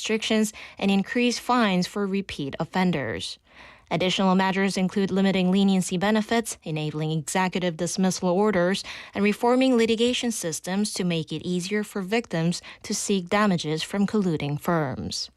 restrictions and increased fines for repeat offenders. Additional measures include limiting leniency benefits, enabling executive dismissal orders, and reforming litigation systems to make it easier for victims to seek damages from colluding firms.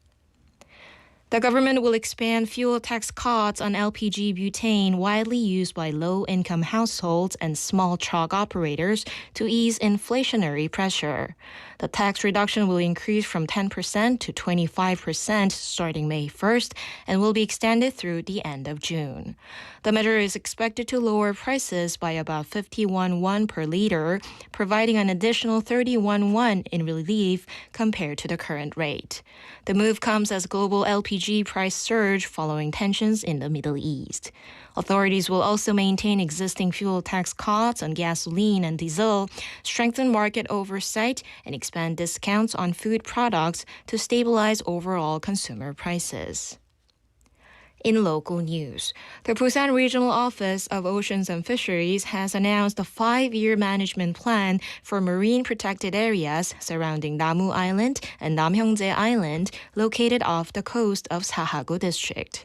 The government will expand fuel tax cuts on LPG butane widely used by low-income households and small truck operators to ease inflationary pressure. The tax reduction will increase from 10% to 25% starting May 1st and will be extended through the end of June. The measure is expected to lower prices by about 51 won per liter, providing an additional 31 won in relief compared to the current rate. The move comes as global LPG price surge following tensions in the Middle East. Authorities will also maintain existing fuel tax cuts on gasoline and diesel, strengthen market oversight, and expand discounts on food products to stabilize overall consumer prices. In local news, the Busan Regional Office of Oceans and Fisheries has announced a 5-year management plan for marine protected areas surrounding Namu Island and Namhyongjae Island located off the coast of Sahagu District.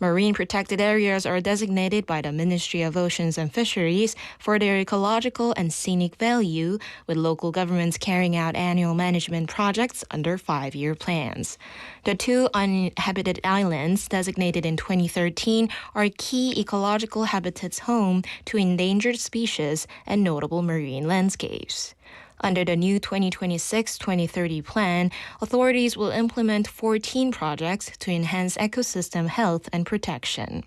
Marine protected areas are designated by the Ministry of Oceans and Fisheries for their ecological and scenic value, with local governments carrying out annual management projects under 5-year plans. The 2 uninhabited islands designated in 2013 are key ecological habitats home to endangered species and notable marine landscapes. Under the new 2026-2030 plan, authorities will implement 14 projects to enhance ecosystem health and protection.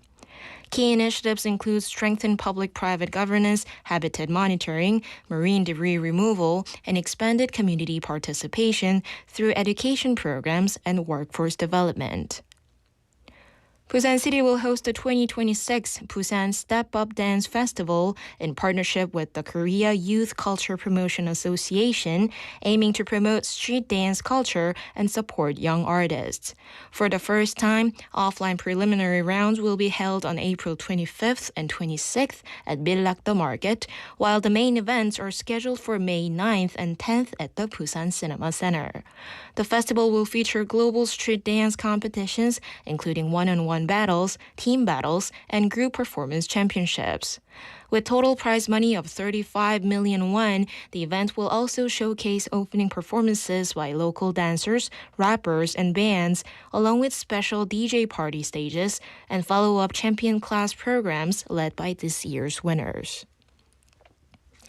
Key initiatives include strengthened public-private governance, habitat monitoring, marine debris removal, and expanded community participation through education programs and workforce development. Busan City will host the 2026 Busan Step Up Dance Festival in partnership with the Korea Youth Culture Promotion Association, aiming to promote street dance culture and support young artists. For the first time, offline preliminary rounds will be held on April 25th and 26th at McLuckie Market, while the main events are scheduled for May 9th and 10th at the Busan Cinema Center. The festival will feature global street dance competitions, including one-on-one battles, team battles, and group performance championships. With total prize money of 35 million won, the event will also showcase opening performances by local dancers, rappers, and bands, along with special DJ party stages and follow-up champion class programs led by this year's winners.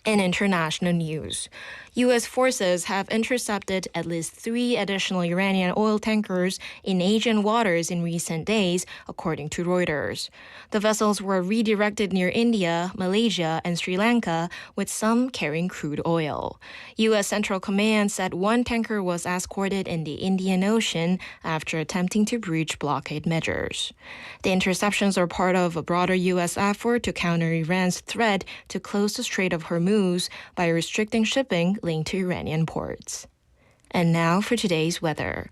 In international news, U.S. forces have intercepted at least 3 additional Iranian oil tankers in Asian waters in recent days, according to Reuters. The vessels were redirected near India, Malaysia, and Sri Lanka, with some carrying crude oil. U.S. Central Command said 1 tanker was escorted in the Indian Ocean after attempting to breach blockade measures. The interceptions are part of a broader U.S. effort to counter Iran's threat to close the Strait of Hormuz by restricting shipping linked to Iranian ports. And now for today's weather.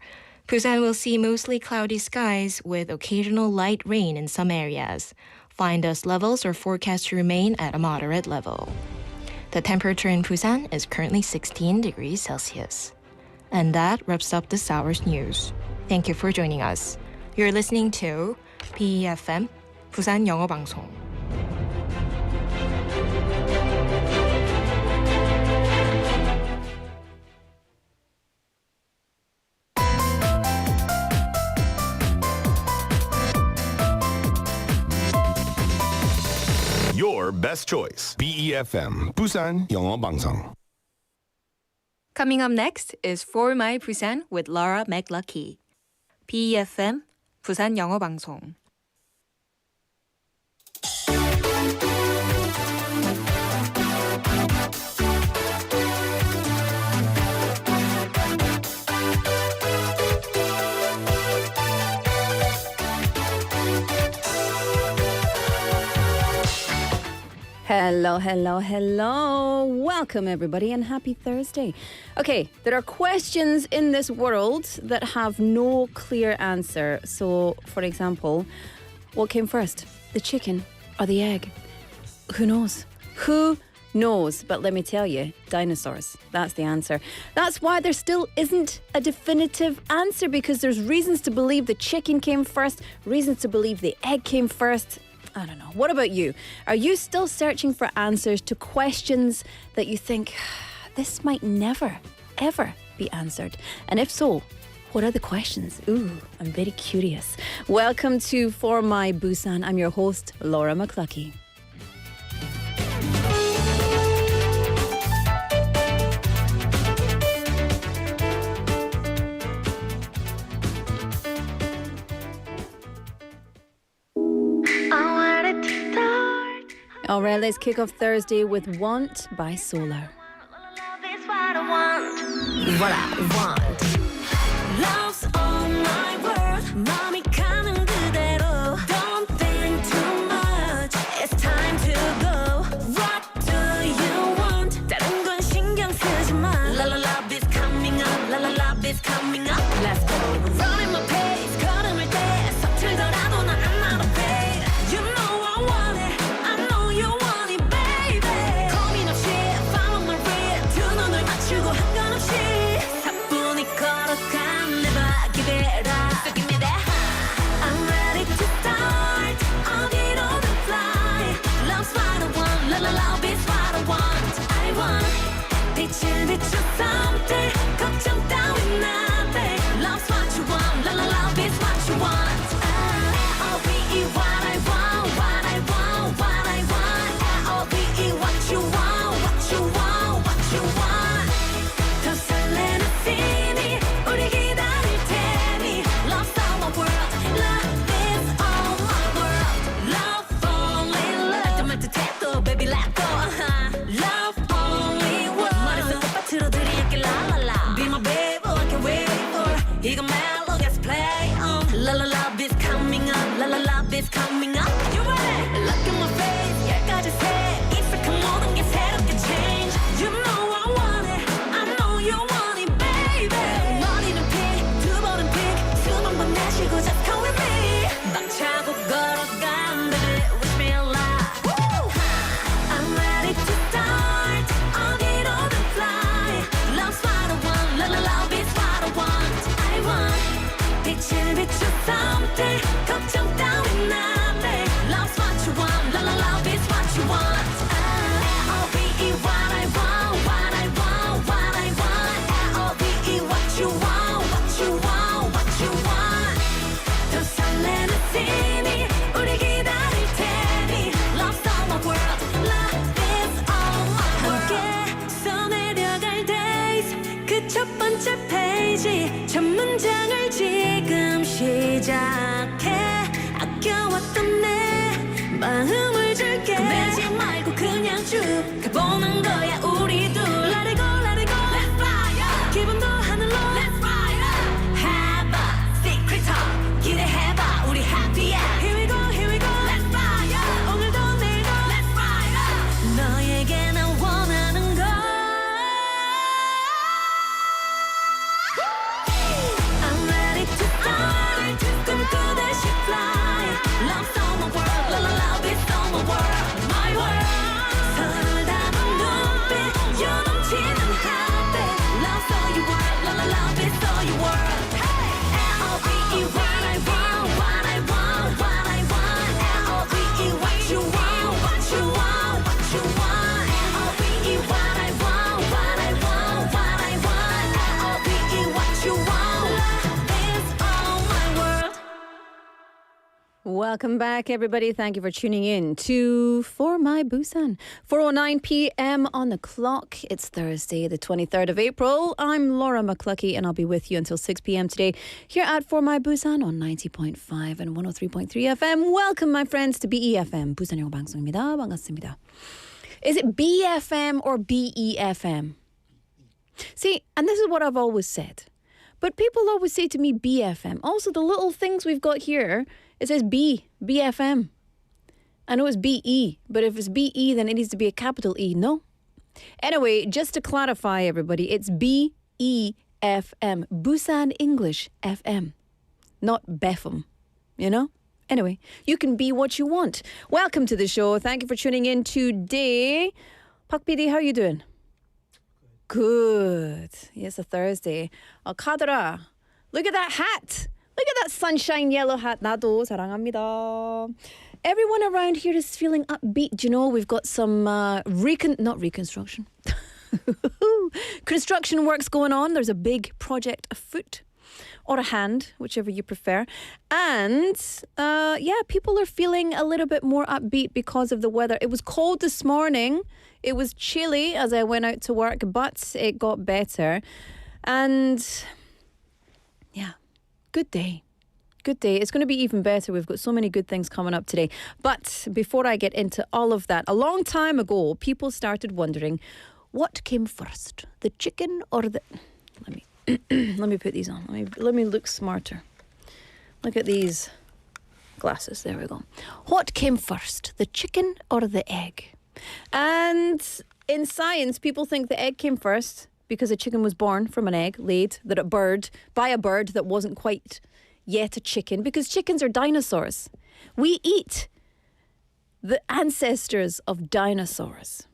Busan will see mostly cloudy skies with occasional light rain in some areas. Fine dust levels are forecast to remain at a moderate level. The temperature in Busan is currently 16 degrees Celsius. And that wraps up this hour's news. Thank you for joining us. You're listening to BEFM, 부산영어방송. Your best choice. BEFM, 부산영어방송. Coming up next is For My Busan with Laura McLuckie. BEFM, 부산영어방송. Hello, hello, hello. Welcome, everybody, and happy Thursday. Okay, there are questions in this world that have no clear answer. So, for example, what came first, the chicken or the egg? Who knows? Who knows, but let me tell you, dinosaurs. That's the answer. That's why there still isn't a definitive answer, because there's reasons to believe the chicken came first, reasons to believe the egg came first. I don't know. What about you? Are you still searching for answers to questions that you think, this might never, ever be answered? And if so, what are the questions? Ooh, I'm very curious. Welcome to For My Busan. I'm your host, Laura McLuckie. All right, let's kick off Thursday with Want by Solar. What I want. Love's on my world. 마음이 가는 그대로. Don't think too much. It's time to go. What do you want? 다른 건 신경 쓰지 마. La la love is coming up. La la love is coming up. Let's go. Running my pace. 걸음을 때 서툴더라도 난 I'm not afraid. You know I want it. I know you want it, baby. 고민 없이 follow my rhythm. 두 눈을 맞추고 한건없이 사뿐히 걸어간 내 발길에라. So give me that high. I'm ready to start. 어디로든 fly. Love's what I want. La la love is what I want. I want. 빛을 비춰 something. 걱정 따윈 nothing. Love's what you want. La la love is what you want. I'll be what I want. What I want. What I want. I'll be what you want. What you want. What you want. 더 설레는 scene 우리 기다릴 테니. Love's all my world. Love is all my world. Love only love. 좀 따뜻해 baby let go. Love only world. 머릿속 꽃밭으로 들이밀게 la la la. Be my baby, I can't wait for. 이건 mellow, let's play on. La la love is coming up. La la love is coming up. You ready? Look at my face. 열까지 새. 익숙한 모든 게 새롭게 change. You know I want it. I know you want it, baby. 머리는 픽, 두 번은 픽. 수만 번 내쉬고 just come with me. 벅차고 걸어간 baby, wish me luck. I'm ready to start. 어디로든 fly. Love's what I want. La la love is what I want. I want. 빛을 비춰 something. 걱정 따윈 nothing. Love's what you want. La la love is what you want. I'll be what I want. What I want. What I want. I'll be what you want. What you want. What you want. 더 설레는 scene 우리 기다릴 테니. Love's all my world. Love is all my world. 함께 써내려갈 days 그 첫 번째 페이지 첫 문장을 지금 시작해. 아껴왔던 내 마음을 줄게. 내지 말고 그냥 쭉 가보는 거야 우리 둘. Let it go, let it go. Let's fly up. 기분도 하늘로. Let's fly up. Have a secret talk. 기대해봐 우리 happy end. Here we go, here we go. Let's fly up. 오늘도 내일도. Let's fly up. 너에게 난 원하는 걸. I'm ready to start. 꿈꾸듯이 fly. Love's all my world. La la love is all my world. My world. 서로를 담은 눈빛. 요동치는 heartbeat. Love's all you want. La la love is all you want. I'll be what I want. What I want. What I want. I'll be what you want. What you want. What you want. I'll be what I want. What I want. What I want. I'll be what you want. Love is all my world. Welcome back, everybody. Thank you for tuning in to For My Busan. 4:09 p.m. on the clock. It's Thursday, the 23rd of April. I'm Laura McLuckie, and I'll be with you until 6 p.m. today here at For My Busan on 90.5 and 103.3 FM. Welcome, my friends, to BEFM, 부산영어방송입니다. 반갑습니다. Is it BFM or BEFM? See, and this is what I've always said. But people always say to me BFM. Also, the little things we've got here, it says BFM. I know it's BE, but if it's BE, then it needs to be a capital E, no? Anyway, just to clarify, everybody, it's BEFM, Busan English FM, not BEFM, you know? Anyway, you can be what you want. Welcome to the show. Thank you for tuning in today. Pak PD, how you doing? Good. Yes, a Thursday. 카드라, look at that hat. Look at that sunshine yellow hat. 나도 사랑합니다. Everyone around here is feeling upbeat. Do you know we've got some not reconstruction. Construction works going on. There's a big project afoot. Or a hand, whichever you prefer. And people are feeling a little bit more upbeat because of the weather. It was cold this morning. It was chilly as I went out to work, but it got better. And yeah, good day. Good day. It's going to be even better. We've got so many good things coming up today. But before I get into all of that, a long time ago, people started wondering, what came first, the chicken or the... Let me put these on. Let me look smarter. Look at these glasses. There we go. What came first, the chicken or the egg? And in science, people think the egg came first because a chicken was born from an egg laid by a bird that wasn't quite yet a chicken, because chickens are dinosaurs. We eat the ancestors of dinosaurs.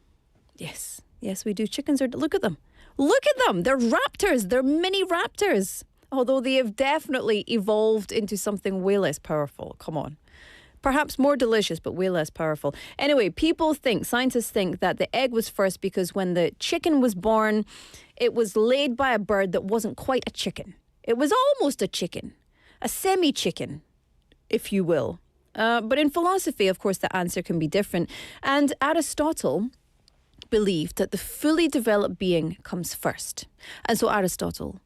Yes, we do. Chickens are, look at them. Look at them. They're raptors. They're mini raptors. Although they have definitely evolved into something way less powerful. Come on. Perhaps more delicious, but way less powerful. Anyway, scientists think that the egg was first because when the chicken was born, it was laid by a bird that wasn't quite a chicken. It was almost a chicken. A semi-chicken, if you will. But in philosophy, of course, the answer can be different. And Aristotle believed that the fully developed being comes first. And so Aristotle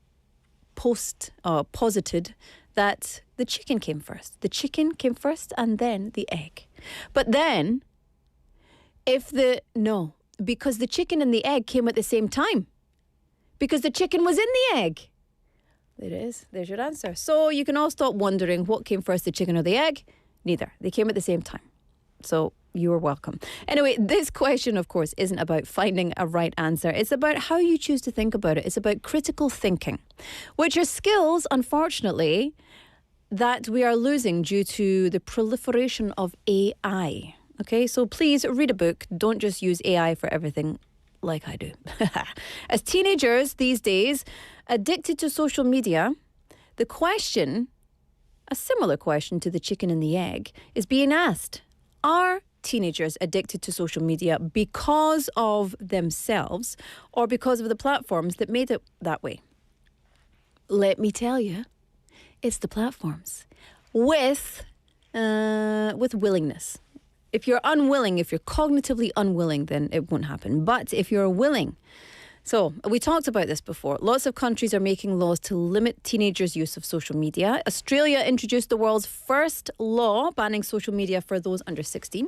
posited that the chicken came first. The chicken came first and then the egg. But then, because the chicken and the egg came at the same time. Because the chicken was in the egg. There it is. There's your answer. So you can all stop wondering what came first, the chicken or the egg. Neither. They came at the same time. So you are welcome. Anyway, this question, of course, isn't about finding a right answer. It's about how you choose to think about it. It's about critical thinking, which are skills, unfortunately, that we are losing due to the proliferation of AI. Okay, so please read a book. Don't just use AI for everything like I do. As teenagers these days, addicted to social media, the question, a similar question to the chicken and the egg, is being asked. Are teenagers addicted to social media because of themselves or because of the platforms that made it that way? Let me tell you, it's the platforms with willingness. If you're cognitively unwilling, then it won't happen. But if you're willing, so we talked about this before. Lots of countries are making laws to limit teenagers' use of social media. Australia introduced the world's first law banning social media for those under 16.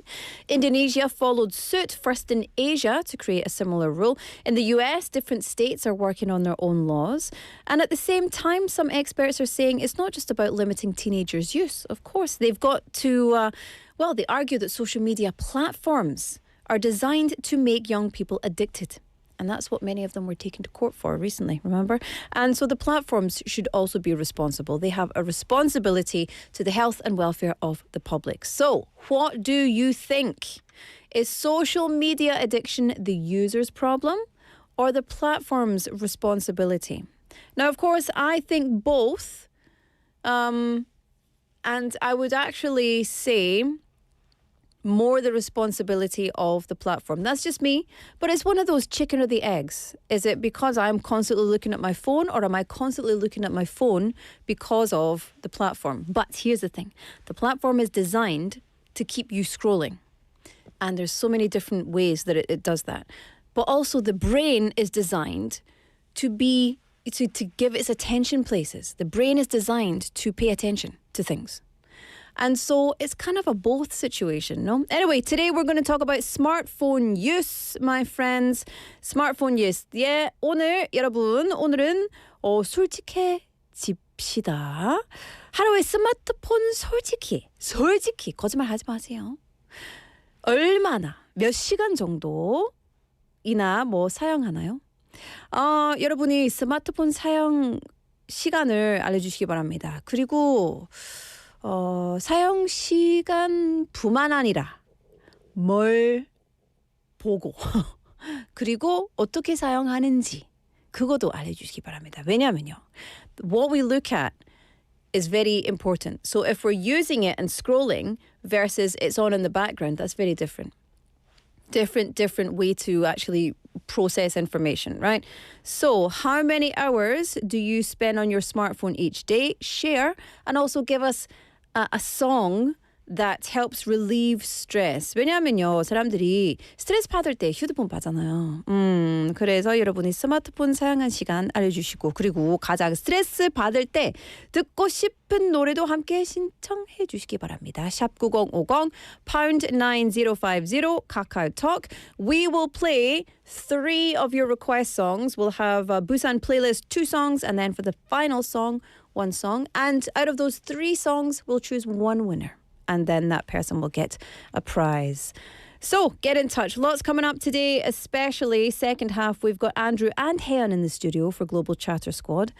Indonesia followed suit, first in Asia, to create a similar rule. In the US, different states are working on their own laws. And at the same time, some experts are saying it's not just about limiting teenagers' use. Of course, they've got to, they argue that social media platforms are designed to make young people addicted. And that's what many of them were taken to court for recently, remember? And so the platforms should also be responsible. They have a responsibility to the health and welfare of the public. So what do you think? Is social media addiction the user's problem or the platform's responsibility? Now, of course, I think both. And I would actually say more the responsibility of the platform. That's just me, but it's one of those chicken or the eggs. Is it because I'm constantly looking at my phone, or am I constantly looking at my phone because of the platform? But here's the thing. The platform is designed to keep you scrolling. And there's so many different ways that it does that. But also the brain is designed to give its attention places. The brain is designed to pay attention to things. And so it's kind of a both situation, no? Anyway, today we're going to talk about smartphone use, my friends. Smartphone use. 예, 오늘은 솔직해집시다. 하루에 스마트폰 솔직히 거짓말 하지 마세요. 얼마나, 몇 시간 정도이나 사용하나요? 여러분이 스마트폰 사용 시간을 알려주시기 바랍니다. 그리고 사용 시간뿐만 아니라 뭘 보고 그리고 어떻게 사용하는지 그것도 알려주시기 바랍니다. 왜냐면요. What we look at is very important. So if we're using it and scrolling versus it's on in the background, that's very different. Different way to actually process information, right? So how many hours do you spend on your smartphone each day? Share and also give us a song that helps relieve stress. 왜냐하면요, 사람들이 스트레스 받을 때 휴대폰 봐잖아요. 그래서 여러분이 스마트폰 사용한 시간 알려주시고 그리고 가장 스트레스 받을 때 듣고 싶은 노래도 함께 신청해 주시기 바랍니다. 샵 9050 pound 9050 카카오톡. We will play 3 of your request songs. We'll have a Busan playlist 2 songs and then for the final song 1 song. And out of those 3 songs, we'll choose 1 winner. And then that person will get a prize. So get in touch. Lots coming up today, especially second half. We've got Andrew and Hean in the studio for Global Chatter Squad.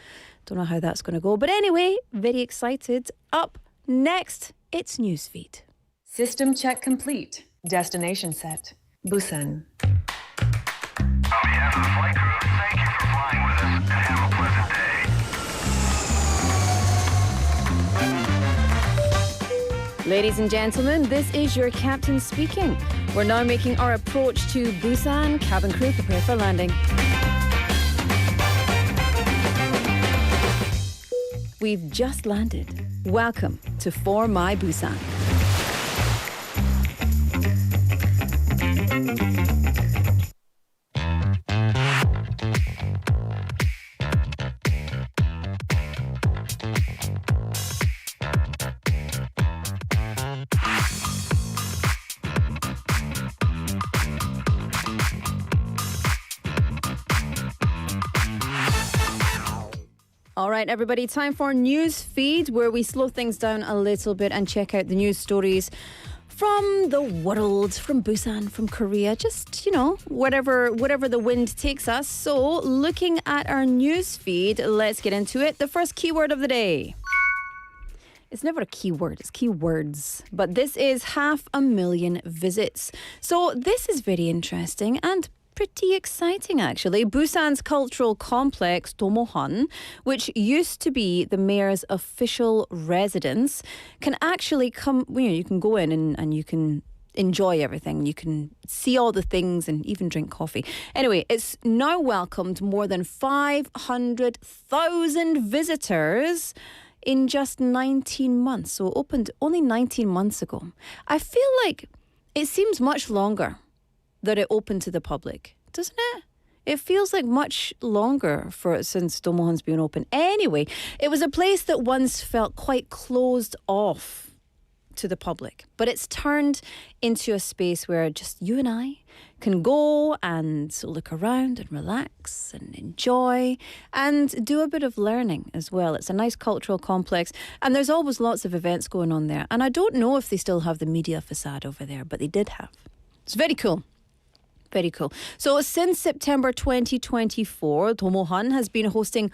Don't know how that's going to go. But anyway, very excited. Up next, it's Newsfeed. System check complete. Destination set. Busan. On behalf of the flight crew, thank you for flying with us and have a pleasant day. Ladies and gentlemen, this is your captain speaking. We're now making our approach to Busan. Cabin crew, prepare for landing. We've just landed. Welcome to For My Busan. All right, everybody, time for News Feed, where we slow things down a little bit and check out the news stories from the world, from Busan, from Korea, just, you know, whatever the wind takes us. So looking at our news feed, let's get into it. The first keyword of the day. It's never a keyword, it's keywords. But this is 500,000 visits. So this is very interesting and pretty exciting, actually. Busan's cultural complex, Domohan, which used to be the mayor's official residence, can actually come, you know, you can go in and you can enjoy everything. You can see all the things and even drink coffee. Anyway, it's now welcomed more than 500,000 visitors in just 19 months. So it opened only 19 months ago. I feel like it seems much longer that it opened to the public, doesn't it? It feels like much longer since Domohan's been open. Anyway, it was a place that once felt quite closed off to the public, but it's turned into a space where just you and I can go and look around and relax and enjoy and do a bit of learning as well. It's a nice cultural complex and there's always lots of events going on there. And I don't know if they still have the media facade over there, but they did have. It's very cool. Very cool. So since September 2024, Domohan has been hosting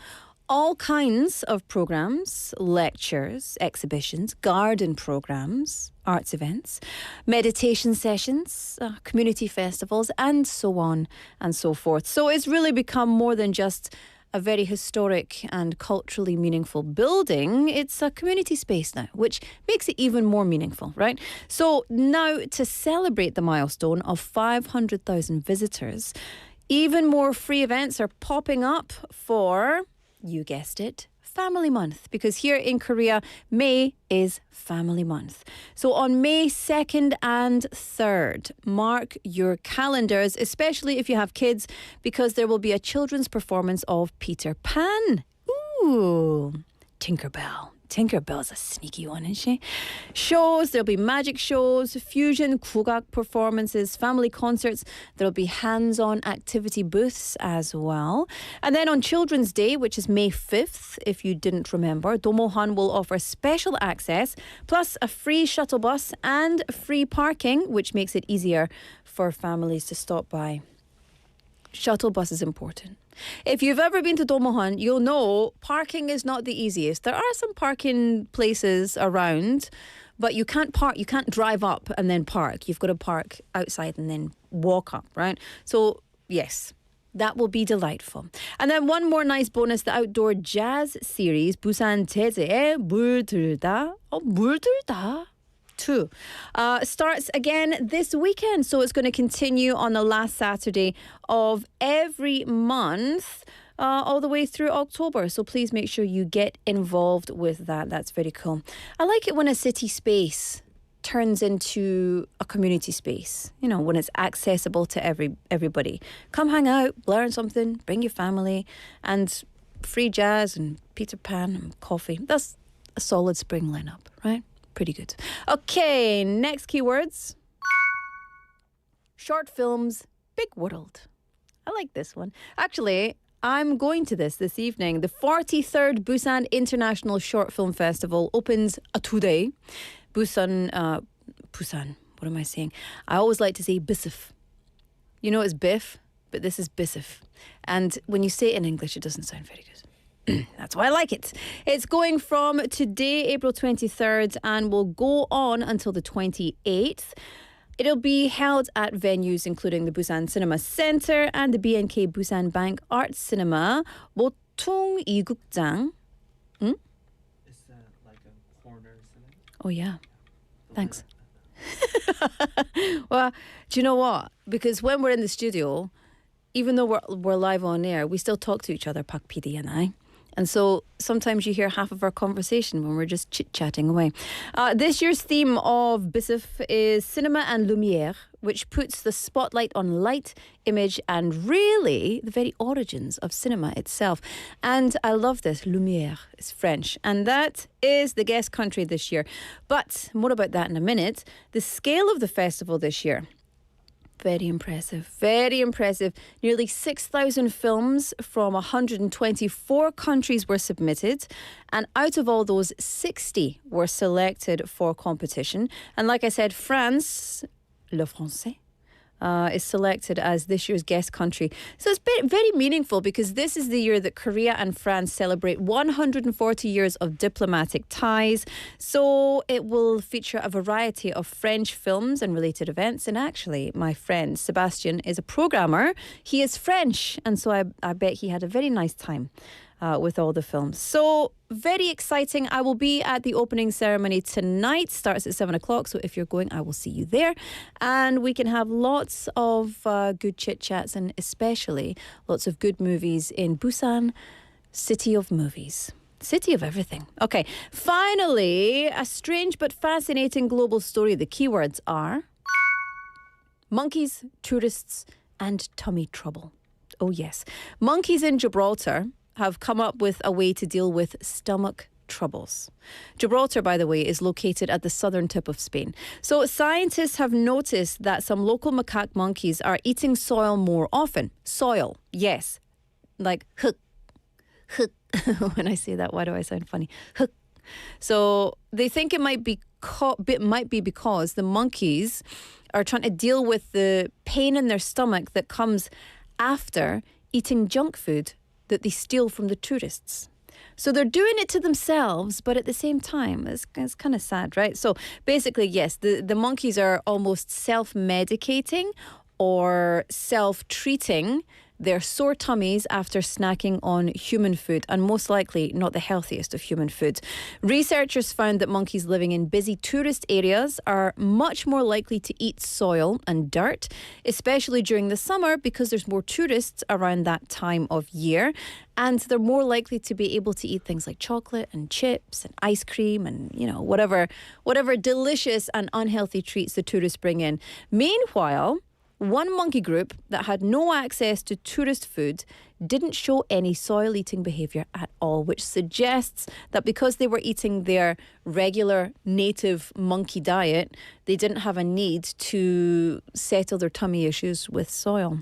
all kinds of programs, lectures, exhibitions, garden programs, arts events, meditation sessions, community festivals, and so on and so forth. So it's really become more than just a very historic and culturally meaningful building. It's a community space now, which makes it even more meaningful, right? So now to celebrate the milestone of 500,000 visitors, even more free events are popping up for, you guessed it, Family Month, because here in Korea, May is Family Month. So on May 2nd and 3rd, mark your calendars, especially if you have kids, because there will be a children's performance of Peter Pan. Ooh, Tinkerbell. Tinkerbell's a sneaky one, isn't she? Shows, there'll be magic shows, fusion, kugak performances, family concerts. There'll be hands-on activity booths as well. And then on Children's Day, which is May 5th, if you didn't remember, Domohan will offer special access, plus a free shuttle bus and free parking, which makes it easier for families to stop by. Shuttle bus is important. If you've ever been to Domohan, you'll know parking is not the easiest. There are some parking places around, but you can't park, you can't drive up and then park. You've got to park outside and then walk up, right? So yes. That will be delightful. And then one more nice bonus, the outdoor jazz series, Busan 재즈의 물들다. 물들다. 2 starts again this weekend. So it's going to continue on the last Saturday of every month all the way through October. So please make sure you get involved with that. That's very cool. I like it when a city space turns into a community space, you know, when it's accessible to everybody. Come hang out, learn something, bring your family, and free jazz and Peter Pan and coffee. That's a solid spring lineup, right? Pretty good. Okay, next keywords. Short films, big world. I like this one. Actually, I'm going to this evening. The 43rd Busan International Short Film Festival opens today. Busan, what am I saying? I always like to say Bisif. You know it's Biff, but this is Bisif. And when you say it in English, it doesn't sound very good. That's why I like it. It's going from today, April 23rd, and will go on until the 28th. It'll be held at venues including the Busan Cinema Center and the BNK Busan Bank Arts Cinema, 보통 이국장. Oh, yeah. Thanks. Well, do you know what? Because when we're in the studio, even though we're live on air, we still talk to each other, Pak PD and I. And so sometimes you hear half of our conversation when we're just chit-chatting away. This year's theme of Bisif is Cinema and Lumière, which puts the spotlight on light, image, and really the very origins of cinema itself. And I love this. Lumière is French. And that is the guest country this year. But more about that in a minute. The scale of the festival this year. Very impressive, very impressive. Nearly 6,000 films from 124 countries were submitted. And out of all those, 60 were selected for competition. And like I said, France, le français, is selected as this year's guest country. So it's very meaningful because this is the year that Korea and France celebrate 140 years of diplomatic ties. So it will feature a variety of French films and related events. And actually, my friend Sebastian is a programmer. He is French. And so I bet he had a very nice time with all the films. So very exciting. I will be at the opening ceremony tonight. Starts at 7 o'clock. So if you're going, I will see you there. And we can have lots of good chit-chats and especially lots of good movies in Busan, city of movies. City of everything. Okay. Finally, a strange but fascinating global story. The keywords are monkeys, tourists, and tummy trouble. Oh, yes. Monkeys in Gibraltar have come up with a way to deal with stomach troubles. Gibraltar, by the way, is located at the southern tip of Spain. So scientists have noticed that some local macaque monkeys are eating soil more often. Soil, yes. Like hook. When I say that, why do I sound funny? Hook. So they think it might be because the monkeys are trying to deal with the pain in their stomach that comes after eating junk food that they steal from the tourists. So they're doing it to themselves, but at the same time, it's kind of sad, right? So basically, yes, the monkeys are almost self-medicating or self-treating their sore tummies after snacking on human food, and most likely not the healthiest of human food. Researchers found that monkeys living in busy tourist areas are much more likely to eat soil and dirt, especially during the summer because there's more tourists around that time of year. And they're more likely to be able to eat things like chocolate and chips and ice cream and, you know, whatever delicious and unhealthy treats the tourists bring in. Meanwhile, one monkey group that had no access to tourist food didn't show any soil-eating behaviour at all, which suggests that because they were eating their regular native monkey diet, they didn't have a need to settle their tummy issues with soil.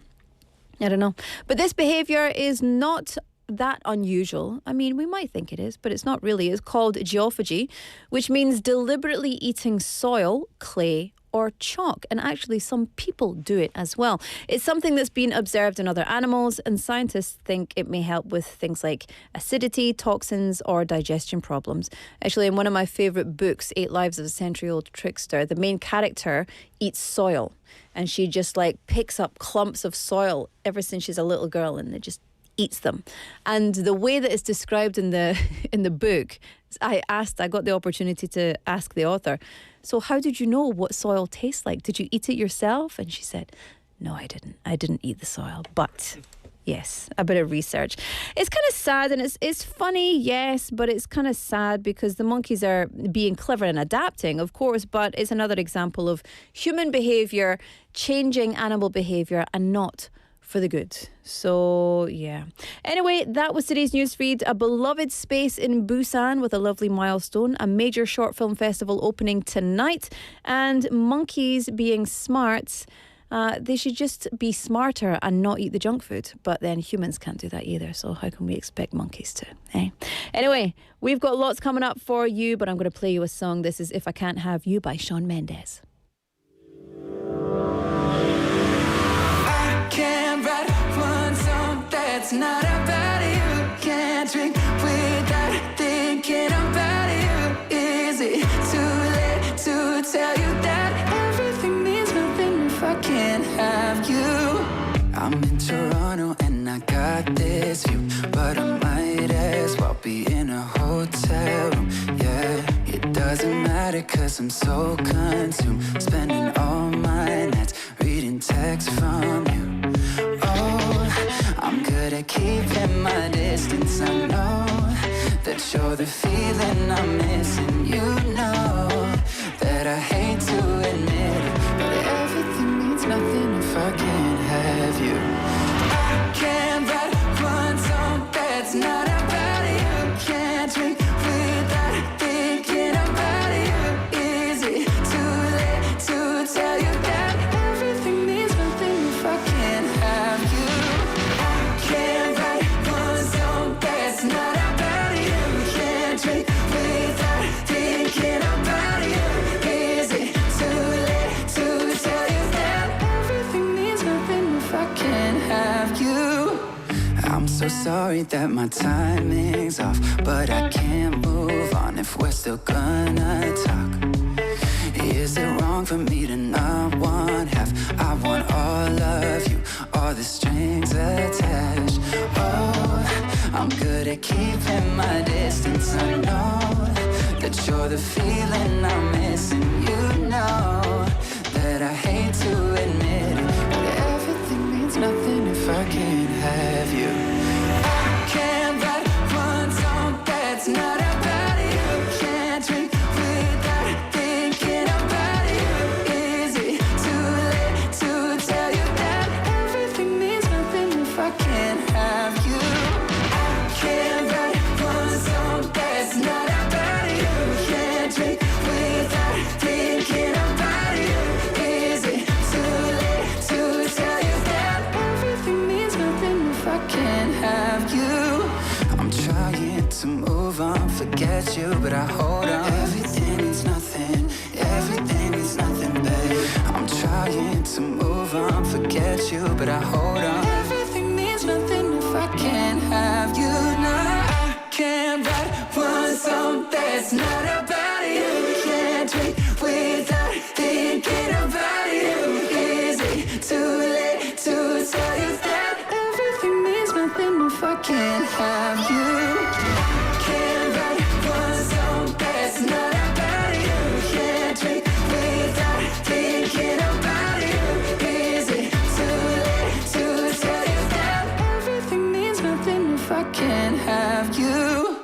I don't know. But this behaviour is not that unusual. I mean, we might think it is, but it's not really. It's called geophagy, which means deliberately eating soil, clay, or chalk. And actually, some people do it as well. It's something that's been observed in other animals, and scientists think it may help with things like acidity, toxins, or digestion problems. Actually, in one of my favourite books, 8 Lives of a Century-Old Trickster, the main character eats soil. And she just picks up clumps of soil ever since she's a little girl, and it just eats them. And the way that it's described in the book, I got the opportunity to ask the author, so how did you know what soil tastes like? Did you eat it yourself? And she said, no, I didn't. I didn't eat the soil, but yes, a bit of research. It's kind of sad, and it's funny, yes, but it's kind of sad because the monkeys are being clever and adapting, of course, but it's another example of human behaviour changing animal behaviour and not for the good. So, yeah. Anyway, that was today's newsfeed. A beloved space in Busan with a lovely milestone, a major short film festival opening tonight, and monkeys being smart. They should just be smarter and not eat the junk food. But then humans can't do that either. So how can we expect monkeys to? Eh? Anyway, we've got lots coming up for you, but I'm going to play you a song. This is If I Can't Have You by Shawn Mendes. Can't write one song that's not about you. Can't drink without thinking about you. Is it too late to tell you that everything means nothing if I can't have you? I'm in Toronto and I got this view, but I might as well be in a hotel room. Yeah, it doesn't matter 'cause I'm so consumed, spending all my nights reading texts from you. I'm good at keeping my distance. I know that you're the feeling I'm missing. You know that I hate to admit it, but everything means nothing if I can't have you. I can't write one song that's not about you. Can't drink without thinking about you. Is it too late to tell you that everything means nothing if I can't have you? Can't write one song that's not about you. Can't drink without thinking about you. Is it too late to tell you that everything means nothing if I can't have you? I'm so sorry that my timing's off, but I can't move on if we're still gonna talk. Is it wrong for me to not want half? I want all of you, all the strings attached. Oh, I'm good at keeping my distance. I know that you're the feeling I'm missing. You know that I hate to admit it, but everything means nothing if I can't have you. I can't write one song that's not about you. Can't drink without thinking about you. Is it too late to tell you that everything means nothing if I can't have you? I can't write one song that's not about you. Can't drink without thinking about you. Is it too late to tell you that everything means nothing if I can't have you? I'm trying to move on, forget you, but I hold on. Everything means nothing, everything means nothing, babe. I'm trying to move on, forget you, but I hold on. Everything means nothing if I can't have you now. I can't write one song that's not about you. Can't drink without thinking about you. Is it too late to tell you that everything means nothing if I can't have you? Can't write one song that's not about you. Can't drink without thinking about you. Is it too late to tell you that everything means nothing if I can't have you?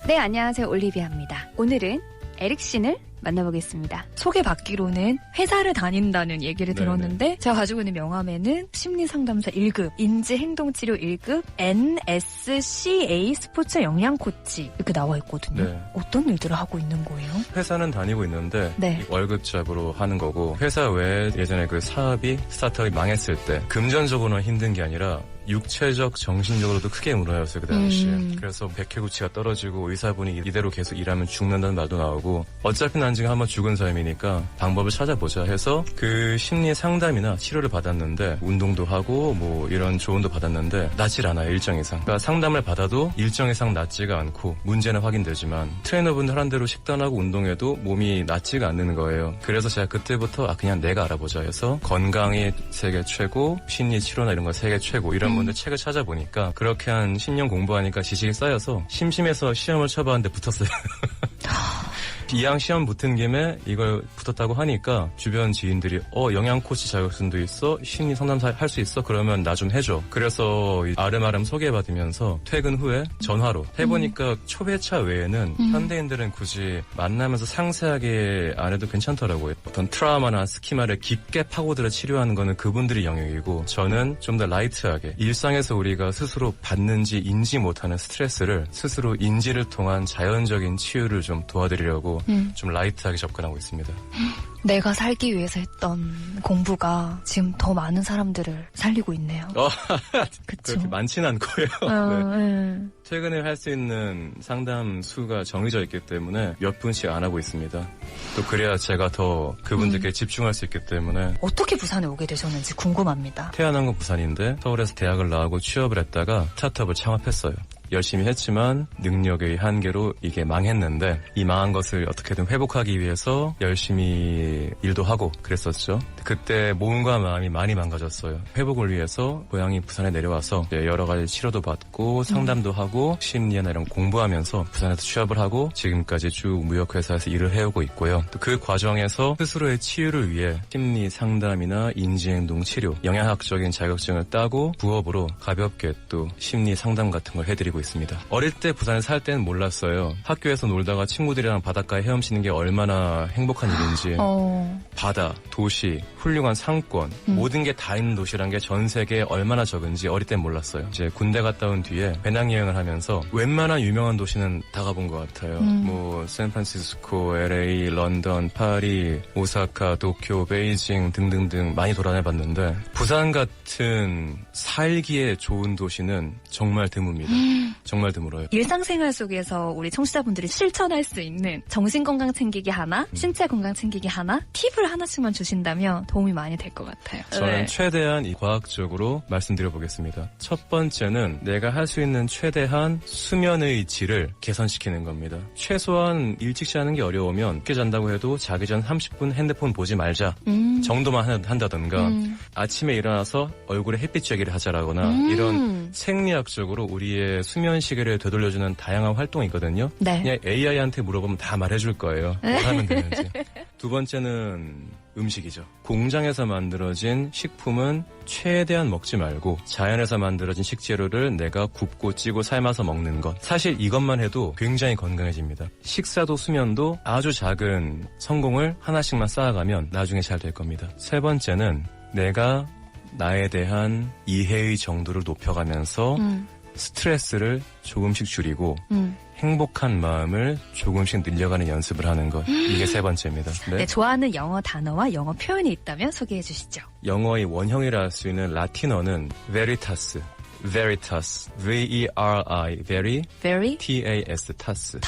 네, 안녕하세요. 올리비아입니다. 오늘은 에릭 씬을 만나보겠습니다. 소개받기로는 회사를 다닌다는 얘기를 들었는데 제가 가지고 있는 명함에는 심리상담사 1급, 인지행동치료 1급, NSCA 스포츠 영양코치 이렇게 나와 있거든요. 네. 어떤 일들을 하고 있는 거예요? 회사는 다니고 있는데 네. 월급잡으로 하는 거고 회사 외에 예전에 그 사업이 스타트업이 망했을 때 금전적으로는 힘든 게 아니라 육체적, 정신적으로도 크게 무너졌어요, 그 당시에. 그래서 백혈구치가 떨어지고 의사분이 이대로 계속 일하면 죽는다는 말도 나오고 어차피 난 지금 한번 죽은 삶이니까 방법을 찾아보자 해서 그 심리 상담이나 치료를 받았는데 운동도 하고 뭐 이런 조언도 받았는데 낫질 않아요, 일정 이상. 그러니까 상담을 받아도 일정 이상 낫지가 않고 문제는 확인되지만 트레이너분들 한 대로 식단하고 운동해도 몸이 낫지가 않는 거예요. 그래서 제가 그때부터 그냥 내가 알아보자 해서 건강이 세계 최고, 심리 치료나 이런 거 세계 최고 이런 분들 책을 찾아보니까 그렇게 한 10년 공부하니까 지식이 쌓여서 심심해서 시험을 쳐봤는데 붙었어요. 이왕 시험 붙은 김에 이걸 붙었다고 하니까 주변 지인들이 영양코치 자격증도 있어? 심리 상담사 할 수 있어? 그러면 나 좀 해줘. 그래서 아름아름 소개받으면서 퇴근 후에 전화로 해보니까 초회차 외에는 현대인들은 굳이 만나면서 상세하게 안 해도 괜찮더라고요. 어떤 트라우마나 스키마를 깊게 파고들어 치료하는 거는 그분들이 영역이고 저는 좀 더 라이트하게 일상에서 우리가 스스로 받는지 인지 못하는 스트레스를 스스로 인지를 통한 자연적인 치유를 좀 도와드리려고 좀 라이트하게 접근하고 있습니다. 내가 살기 위해서 했던 공부가 지금 더 많은 사람들을 살리고 있네요. 그쵸? 그렇게 많지는 않고요. 네. 최근에 할 수 있는 상담 수가 정해져 있기 때문에 몇 분씩 안 하고 있습니다. 또 그래야 제가 더 그분들께 집중할 수 있기 때문에. 어떻게 부산에 오게 되셨는지 궁금합니다. 태어난 건 부산인데 서울에서 대학을 나오고 취업을 했다가 스타트업을 창업했어요. 열심히 했지만 능력의 한계로 이게 망했는데 이 망한 것을 어떻게든 회복하기 위해서 열심히 일도 하고 그랬었죠. 그때 몸과 마음이 많이 망가졌어요. 회복을 위해서 고향이 부산에 내려와서 여러 가지 치료도 받고 상담도 하고 심리나 이런 공부하면서 부산에서 취업을 하고 지금까지 쭉 무역회사에서 일을 해오고 있고요. 또 그 과정에서 스스로의 치유를 위해 심리 상담이나 인지행동 치료, 영양학적인 자격증을 따고 부업으로 가볍게 또 심리 상담 같은 걸 해드리고 있습니다. 어릴 때 부산에 살 때는 몰랐어요. 학교에서 놀다가 친구들이랑 바닷가에 헤엄치는 게 얼마나 행복한 일인지. 바다, 도시, 훌륭한 상권, 모든 게 다 있는 도시란 게 전 세계에 얼마나 적은지 어릴 땐 몰랐어요. 이제 군대 갔다 온 뒤에 배낭여행을 하면서 웬만한 유명한 도시는 다 가본 것 같아요. 뭐 샌프란시스코, LA, 런던, 파리, 오사카, 도쿄, 베이징 등등등 많이 돌아다녀봤는데 부산 같은 살기에 좋은 도시는 정말 드뭅니다. 정말 드물어요. 일상생활 속에서 우리 청취자분들이 실천할 수 있는 정신건강 챙기기 하나, 신체 건강 챙기기 하나, 팁을 하나씩만 주신다면 도움이 많이 될 것 같아요. 저는 최대한 과학적으로 말씀드려보겠습니다. 첫 번째는 내가 할 수 있는 최대한 수면의 질을 개선시키는 겁니다. 최소한 일찍 자는 게 어려우면 늦게 잔다고 해도 자기 전 30분 핸드폰 보지 말자 정도만 한다던가 아침에 일어나서 얼굴에 햇빛 쬐기를 하자라거나 이런 생리학적으로 우리의 수면 시계를 되돌려주는 다양한 활동이 있거든요. 네. 그냥 AI한테 물어보면 다 말해줄 거예요. 뭘 하면 되는지. 두 번째는 음식이죠. 공장에서 만들어진 식품은 최대한 먹지 말고 자연에서 만들어진 식재료를 내가 굽고 찌고 삶아서 먹는 것. 사실 이것만 해도 굉장히 건강해집니다. 식사도 수면도 아주 작은 성공을 하나씩만 쌓아가면 나중에 잘 될 겁니다. 세 번째는 내가 나에 대한 이해의 정도를 높여가면서 스트레스를 조금씩 줄이고 행복한 마음을 조금씩 늘려가는 연습을 하는 것. 이게 세 번째입니다. 네, 좋아하는 영어 단어와 영어 표현이 있다면 소개해 주시죠. 영어의 원형이라 할 수 있는 라틴어는 veritas, very, T-A-S, tass.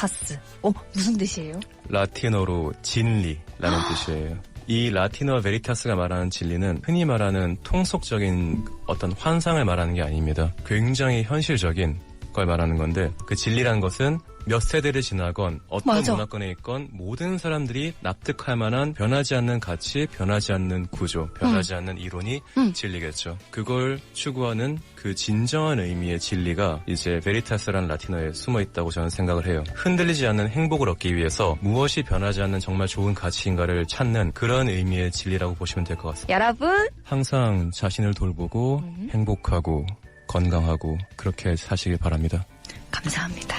무슨 뜻이에요? 라틴어로 진리라는 뜻이에요. 이 라틴어 베리타스가 말하는 진리는 흔히 말하는 통속적인 어떤 환상을 말하는 게 아닙니다. 굉장히 현실적인 걸 말하는 건데 그 진리라는 것은 몇 세대를 지나건 어떤 문화권에 있건 모든 사람들이 납득할 만한 변하지 않는 가치, 변하지 않는 구조, 변하지 않는 이론이 진리겠죠. 그걸 추구하는 그 진정한 의미의 진리가 이제 베리타스라는 라틴어에 숨어 있다고 저는 생각을 해요. 흔들리지 않는 행복을 얻기 위해서 무엇이 변하지 않는 정말 좋은 가치인가를 찾는 그런 의미의 진리라고 보시면 될 것 같습니다. 여러분 항상 자신을 돌보고 행복하고 건강하고 그렇게 사시길 바랍니다. 감사합니다.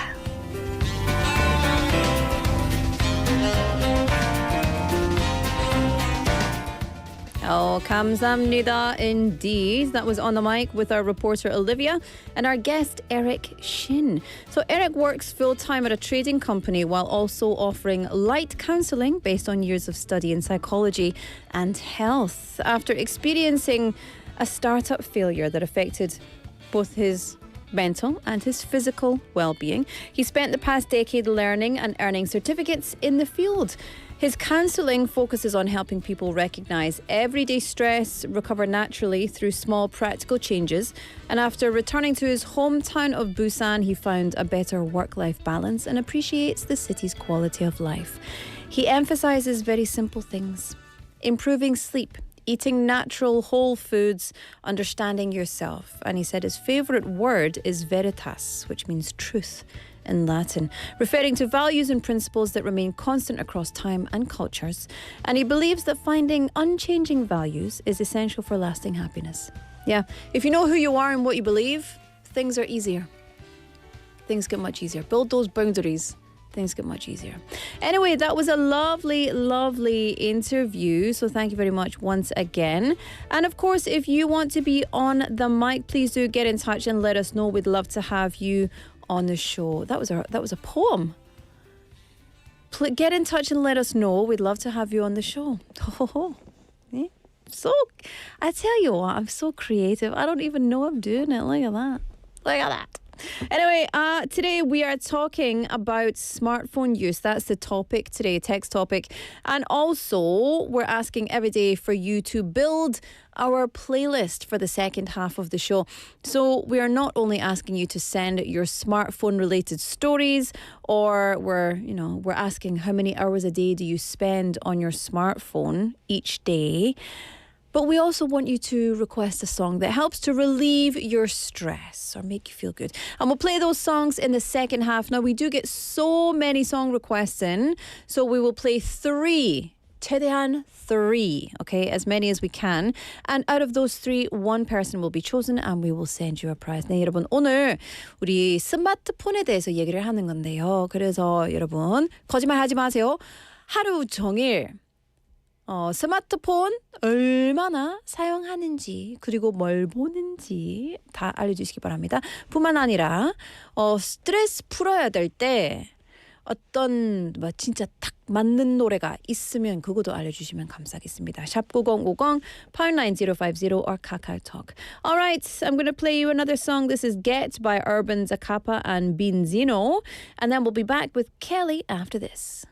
Oh, 감사합니다 indeed. That was On the Mic with our reporter Olivia and our guest Eric Shin. So Eric works full-time at a trading company while also offering light counselling based on years of study in psychology and health. After experiencing a startup failure that affected both his mental and his physical well-being, he spent the past decade learning and earning certificates in the field. His counselling focuses on helping people recognise everyday stress, recover naturally through small practical changes, and after returning to his hometown of Busan, he found a better work-life balance and appreciates the city's quality of life. He emphasises very simple things: improving sleep, eating natural whole foods, understanding yourself. And he said his favourite word is veritas, which means truth in Latin, referring to values and principles that remain constant across time and cultures. And he believes that finding unchanging values is essential for lasting happiness. Yeah, if you know who you are and what you believe, things are easier. Things get much easier. Build those boundaries. Things get much easier. Anyway, that was a lovely, lovely interview. So thank you very much once again. And of course, if you want to be on the mic, please do get in touch and let us know. We'd love to have you on the show. That was a poem. Get in touch and let us know. We'd love to have you on the show. Yeah. So, I tell you what, I'm so creative. I don't even know I'm doing it. Look at that. Look at that. Anyway, today we are talking about smartphone use. That's the topic today, text topic. And also, we're asking every day for you to build our playlist for the second half of the show. So we are not only asking you to send your smartphone related stories, or we're asking how many hours a day do you spend on your smartphone each day. But we also want you to request a song that helps to relieve your stress or make you feel good. And we'll play those songs in the second half. Now, we do get so many song requests in, so we will play 3. 최대한 3, okay, as many as we can. And out of those 3, one person will be chosen and we will send you a prize. 네, 여러분, 오늘 우리 스마트폰에 대해서 얘기를 하는 건데요. 그래서 여러분, 거짓말 하지 마세요. 하루 종일 스마트폰 얼마나 사용하는지, 그리고 뭘 보는지 다 알려주시기 바랍니다. 뿐만 아니라 스트레스 풀어야 될 때 어떤 진짜 딱 맞는 노래가 있으면 그것도 알려주시면 감사하겠습니다. 샵 9050 89050 or KakaoTalk. Alright, I'm going to play you another song. This is Get by Urban Zacapa and Binzino. And then we'll be back with Kelly after this.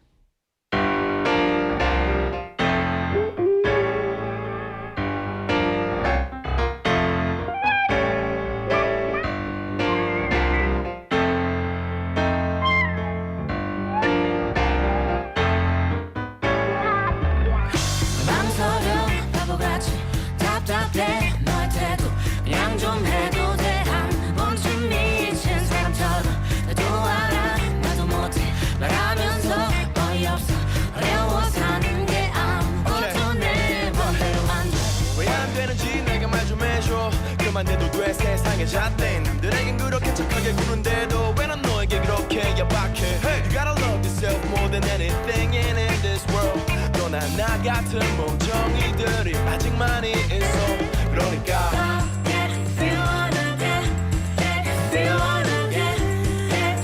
너의 태도 그냥 좀 해도 돼 한 번쯤 미친 사람처럼 나도 알아 나도 못해 말하면서 어이없어 어려워 사는 게 아무것도 내버 해도 안 돼 왜 안 되는지 내가 말 좀 해줘 그만 해도 돼 세상의 잣대 남들에겐 그렇게 착하게 구는데도 왜 난 너에게 그렇게 야박해 hey, You gotta love yourself more than anything in this world 너나 나 같은 멍청이들이 아직 많이 있어 그러니까 If you wanna get If you wanna get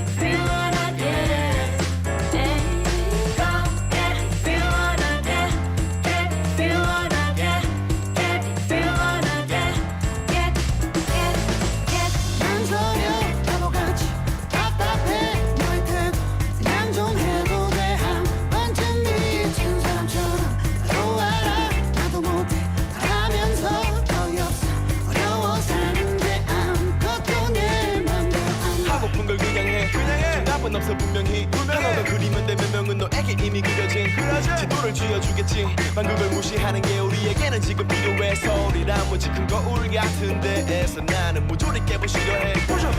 If you wanna get Go get If you wanna get If you wanna get If you wanna get 망설여 바보같이 답답해 너의 태도 그냥 좀 해도 돼 한 번쯤 미친 사람처럼 나도 알아 나도 못해 하면서 어이없어 어려워 사는 게 아무것도 내 맘대로 안 돼 하고픈 걸 그냥 해 정답은 없어 분명히 하나만 그리면 돼 몇 명은 너에게 이미 그려진 지도를 쥐어주겠지 만 그걸 무시하는 게 우리에게는 지금 필요해서 우리란 무지 큰 거울 같은 데에서 나는 모조리 깨고 싫어해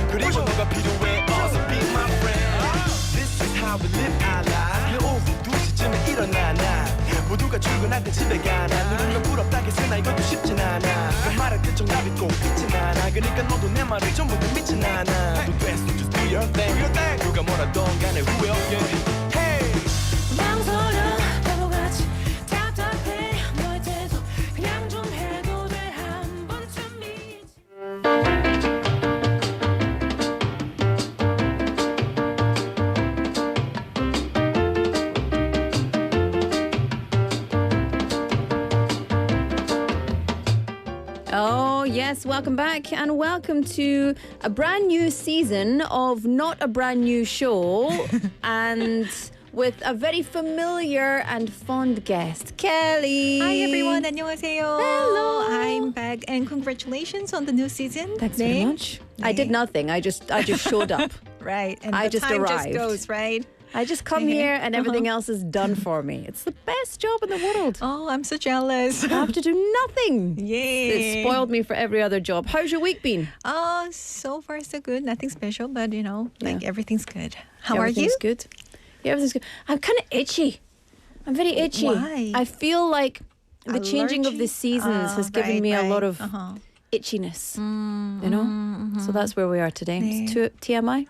그리고 너가 필요해 Also be my friend This is how we live our life 오후 2시쯤에 일어나 나 모두가 출근할 때 집에 가나 누군가 부럽다 했으나 이것도 쉽진 않아 그 말할 때 정답이 꼭 있진 않아 그러니까 너도 내 말을 전부 다 믿진 않아 너 됐어 just do your thing 누가 뭐라던 간에 후회 없게 망설여 바보같이 답답해 너의 태도 그냥 Oh, yes, welcome back and welcome to a brand new season of Not a Brand New Show and with a very familiar and fond guest, Kelly. Hi everyone, 안녕하세요. Hello. I'm back and congratulations on the new season. Thanks very much. I did nothing. I just showed up. Right, and I the just time arrived. just goes, right? I just come here and everything else is done for me. It's the best job in the world. Oh, I'm so jealous. I have to do nothing. Yay. It spoiled me for every other job. How's your week been? Oh, so far so good. Nothing special, but everything's good. How are you? Everything's good. Yeah, everything's good. I'm kind of itchy. I'm very itchy. Why? I feel like the changing of the Allergy? seasons has given me a lot of itchiness. You know? So that's where we are today. It's TMI?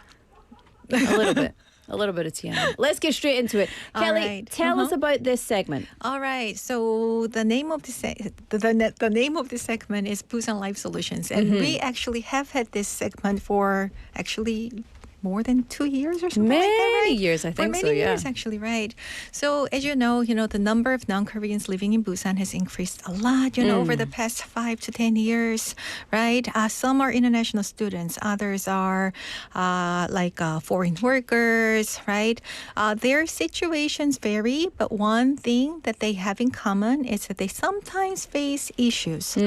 A little bit. A little bit of TMI. Let's get straight into it. All Kelly, right. tell us about this segment. All right. So the name of the name of this segment is Busan Life Solutions, and we actually have had this segment for actually more than 2 years or something like that, right? Many years, I think For so, many yeah. years, actually, right. So as you know, the number of non-Koreans living in Busan has increased a lot, over the past 5 to 10 years, right? Some are international students. Others are foreign workers, right? Their situations vary, but one thing that they have in common is that they sometimes face issues,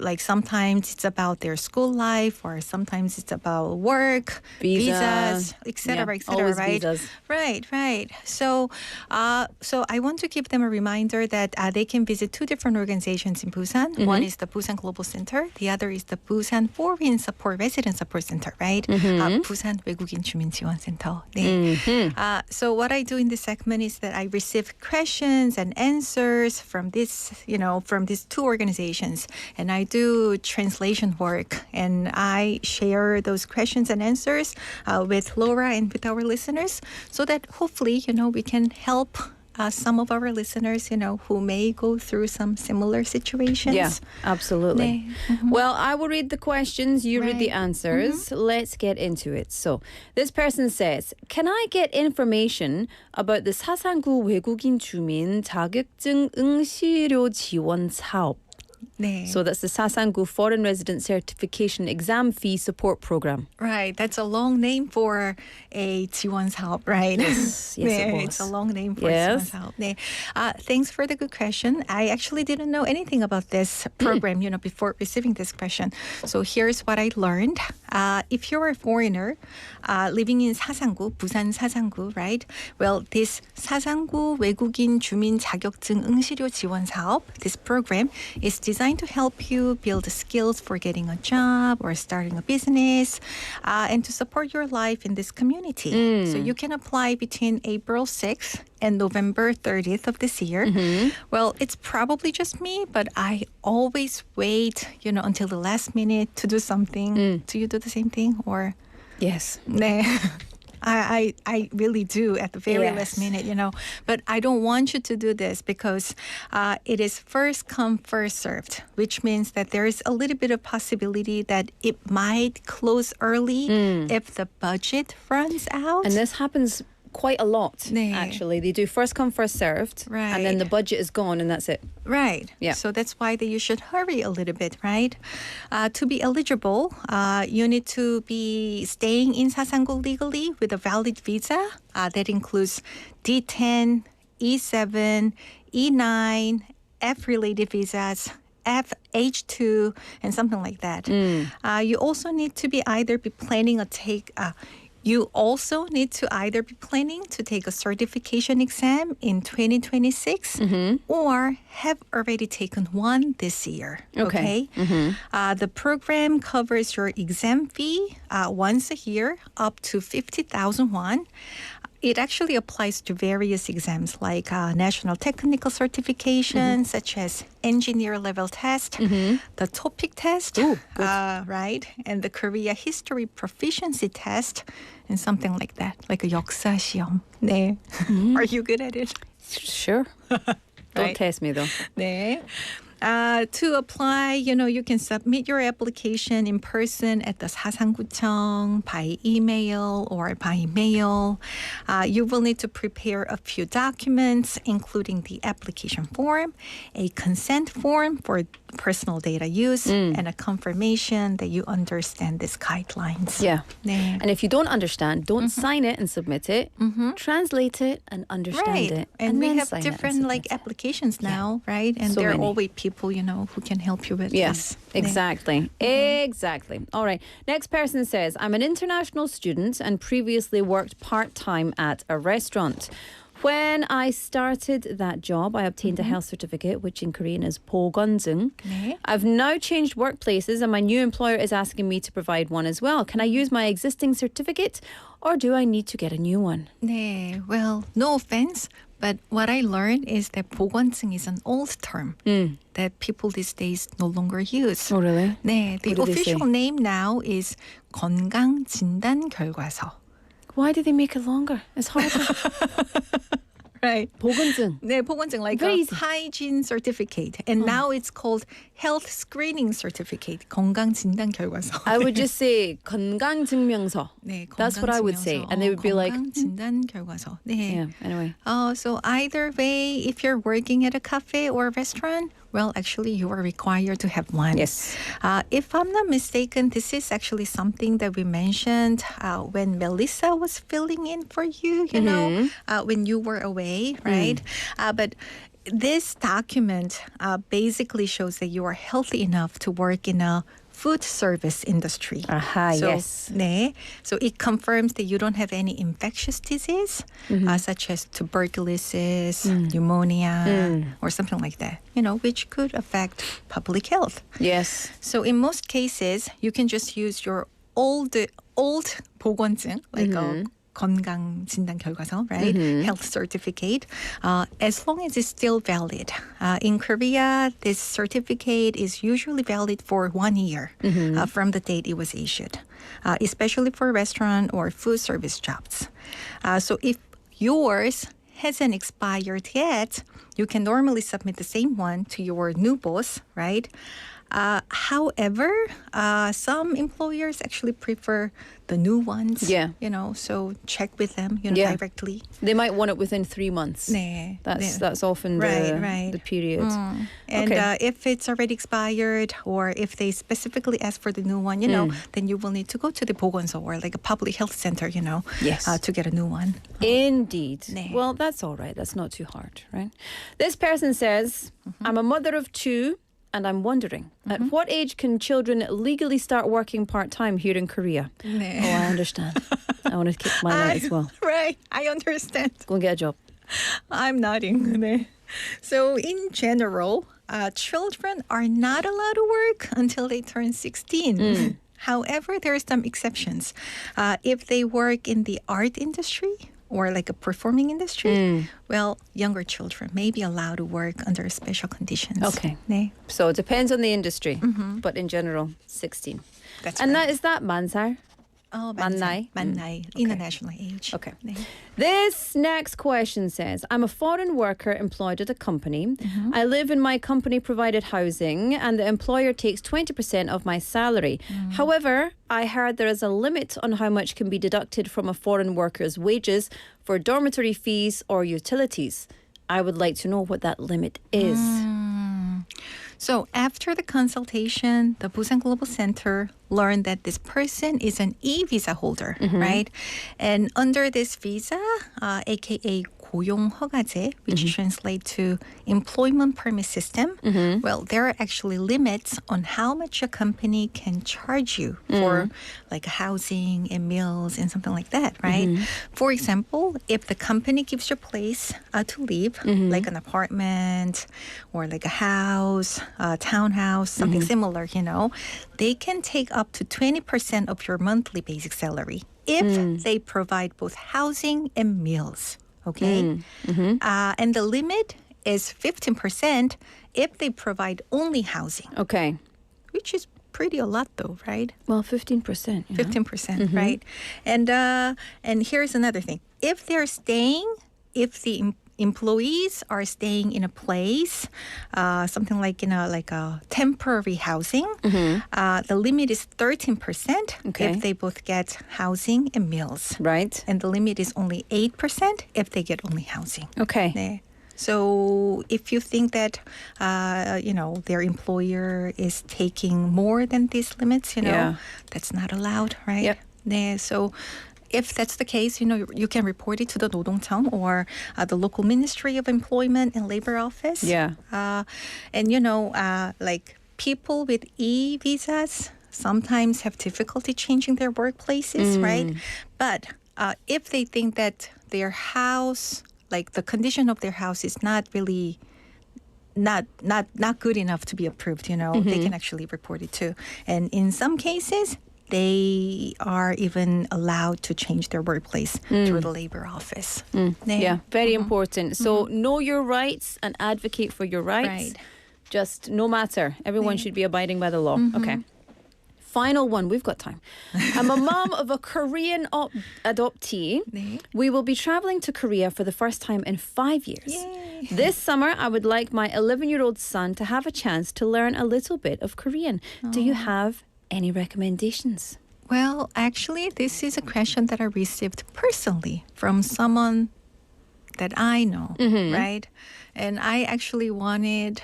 like sometimes it's about their school life, or sometimes it's about work, visas, etc., always right? visas. Right. So I want to give them a reminder that they can visit 2 different organizations in Busan. One is the Busan Global Center. The other is the Busan Foreign Resident Support Center, right? Busan 외국인 주민 지원 센터. 네. So what I do in this segment is that I receive questions and answers from these 2 organizations, and I do translation work, and I share those questions and answers with Laura and with our listeners, so that hopefully, we can help some of our listeners, who may go through some similar situations. Yeah, absolutely. Well, I will read the questions, you read the Right. answers. Let's get into it. So, this person says, can I get information about the 사상구 외국인 주민 자격증 응시료 지원 사업? 네. So that's the 사상구 Foreign Resident Certification Exam Fee Support Program. Right, that's a long name for a 지원 사업, right? Yes, it 네, was. it's a long name for Yes. 지원 사업. 네. Thanks for the good question. I actually didn't know anything about this program, before receiving this question. So here's what I learned. If you're a foreigner living in 사상구, 부산 사상구, right? Well, this 사상구 외국인 주민 자격증 응시료 지원 사업, this program is designed to help you build skills for getting a job or starting a business, and to support your life in this community. So you can apply between April 6th and November 30th of this year. Well, it's probably just me, but I always wait, until the last minute to do something. Do you do the same thing, or? Yes. 네. I really do at the very last minute, But I don't want you to do this because it is first come, first served, which means that there is a little bit of possibility that it might close early if the budget runs out. And this happens quite a lot, 네. actually. They do first come, first served, and then the budget is gone and that's it. Right. Yeah. So that's why you should hurry a little bit, right? To be eligible, you need to be staying in 사상구 legally with a valid visa. That includes D10, E7, E9, F-related visas, H2, and something like that. You also need to be You also need to either be planning to take a certification exam in 2026 or have already taken one this year. Okay. The program covers your exam fee once a year up to 50,000 won. It actually applies to various exams like national technical certification, such as engineer level test, the TOPIK test, right, and the Korea history proficiency test, and something like that, like a 역사 시험. 네. Are you good at it? Sure. Don't test me though. 네. To apply, you can submit your application in person at the 사상구청, by email or by mail. You will need to prepare a few documents, including the application form, a consent form for personal data use, and a confirmation that you understand these guidelines. Yeah. 네. And if you don't understand, don't sign it and submit it. Translate it and understand it. And we then have sign it and different submit like it. applications now, right? And So there are many. always people, who can help you with Yes, this. exactly. Exactly. All right. Next person says, I'm an international student and previously worked part-time at a restaurant. When I started that job, I obtained a health certificate, which in Korean is 보건증. 네. I've now changed workplaces and my new employer is asking me to provide one as well. Can I use my existing certificate or do I need to get a new one? 네. Well, no offense, but what I learned is that 보건증 is an old term that people these days no longer use. Oh, really? 네. The What do they official say? name now is 건강진단결과서. Why did they make it longer? It's harder. Right. 보건증. 네, 보건증, like Very a easy. hygiene certificate. And now it's called health screening certificate. 건강진단결과서. I would just say 건강증명서. 네, That's what I would say. And they would be like, 건강진단결과서. 네. yeah, anyway. So either way, if you're working at a cafe or a restaurant, well, actually, you are required to have one. Yes. If I'm not mistaken, this is actually something that we mentioned when Melissa was filling in for you, when you were away, right? But this document basically shows that you are healthy enough to work in a food service industry. Aha, So, yes. 네. So it confirms that you don't have any infectious disease, such as tuberculosis, pneumonia, or something like that, which could affect public health. Yes. So in most cases, you can just use your old 보건증, like a 건강진단결과서, right? Health certificate, as long as it's still valid. In Korea, this certificate is usually valid for 1 year from the date it was issued, especially for restaurant or food service jobs. So if yours hasn't expired yet, you can normally submit the same one to your new boss, right? However, some employers actually prefer the new ones. Yeah. So check with them, Yeah. directly. They might want it within 3 months. 네. That's often Right. the period. And Okay. if it's already expired or if they specifically ask for the new one, then you will need to go to the 보건소 or like a public health center, Yes. to get a new one. Indeed. 네. Well, that's all right. That's not too hard, right? This person says, I'm a mother of 2 and I'm wondering, at what age can children legally start working part-time here in Korea? 네. Oh, I understand. I want to kick mine out as well. Right. I understand. Go and get a job. I'm nodding. 네. So in general, children are not allowed to work until they turn 16. However, there are some exceptions. If they work in the art industry or like a performing industry, well, younger children may be allowed to work under special conditions. Okay. 네. So it depends on the industry, but in general, 16. That's And right. that is that 만살? 만나이. 만나이. International age. Okay. 네. This next question says, I'm a foreign worker employed at a company. I live in my company provided housing and the employer takes 20% of my salary. However, I heard there is a limit on how much can be deducted from a foreign worker's wages for dormitory fees or utilities. I would like to know what that limit is. So after the consultation, the Busan Global Center learned that this person is an e-visa holder, right? And under this visa, aka 고용허가제, which translates to employment permit system, well, there are actually limits on how much a company can charge you for like housing and meals and something like that, right? For example, if the company gives you a place to live, like an apartment or like a house, a townhouse, something similar, they can take up to 20% of your monthly basic salary if they provide both housing and meals. Okay. And the limit is 15% if they provide only housing. Okay. Which is pretty a lot though, right? Well, 15%. 15%, right? And here's another thing. If they're staying, if the employees are staying in a place, something like in a temporary housing, the limit is 13% if they both get housing and meals. Right. And the limit is only 8% if they get only housing. Okay. 네. So if you think that, their employer is taking more than these limits, that's not allowed, right? Yep. 네. So if that's the case, you can report it to the 노동청 or the local Ministry of Employment and Labor Office. Yeah. And, like people with e-visas sometimes have difficulty changing their workplaces, right? But if they think that their house, like the condition of their house is not really not good enough to be approved, they can actually report it too. And in some cases, they are even allowed to change their workplace through the labor office. 네. Yeah, very important. So know your rights and advocate for your rights. Right. Just no matter. Everyone should be abiding by the law. Okay. Final one. We've got time. I'm a mom of a Korean adoptee. 네. We will be traveling to Korea for the first time in 5 years. Yay. This summer, I would like my 11-year-old son to have a chance to learn a little bit of Korean. Do you have any recommendations? Well, actually, this is a question that I received personally from someone that I know, right? And I actually wanted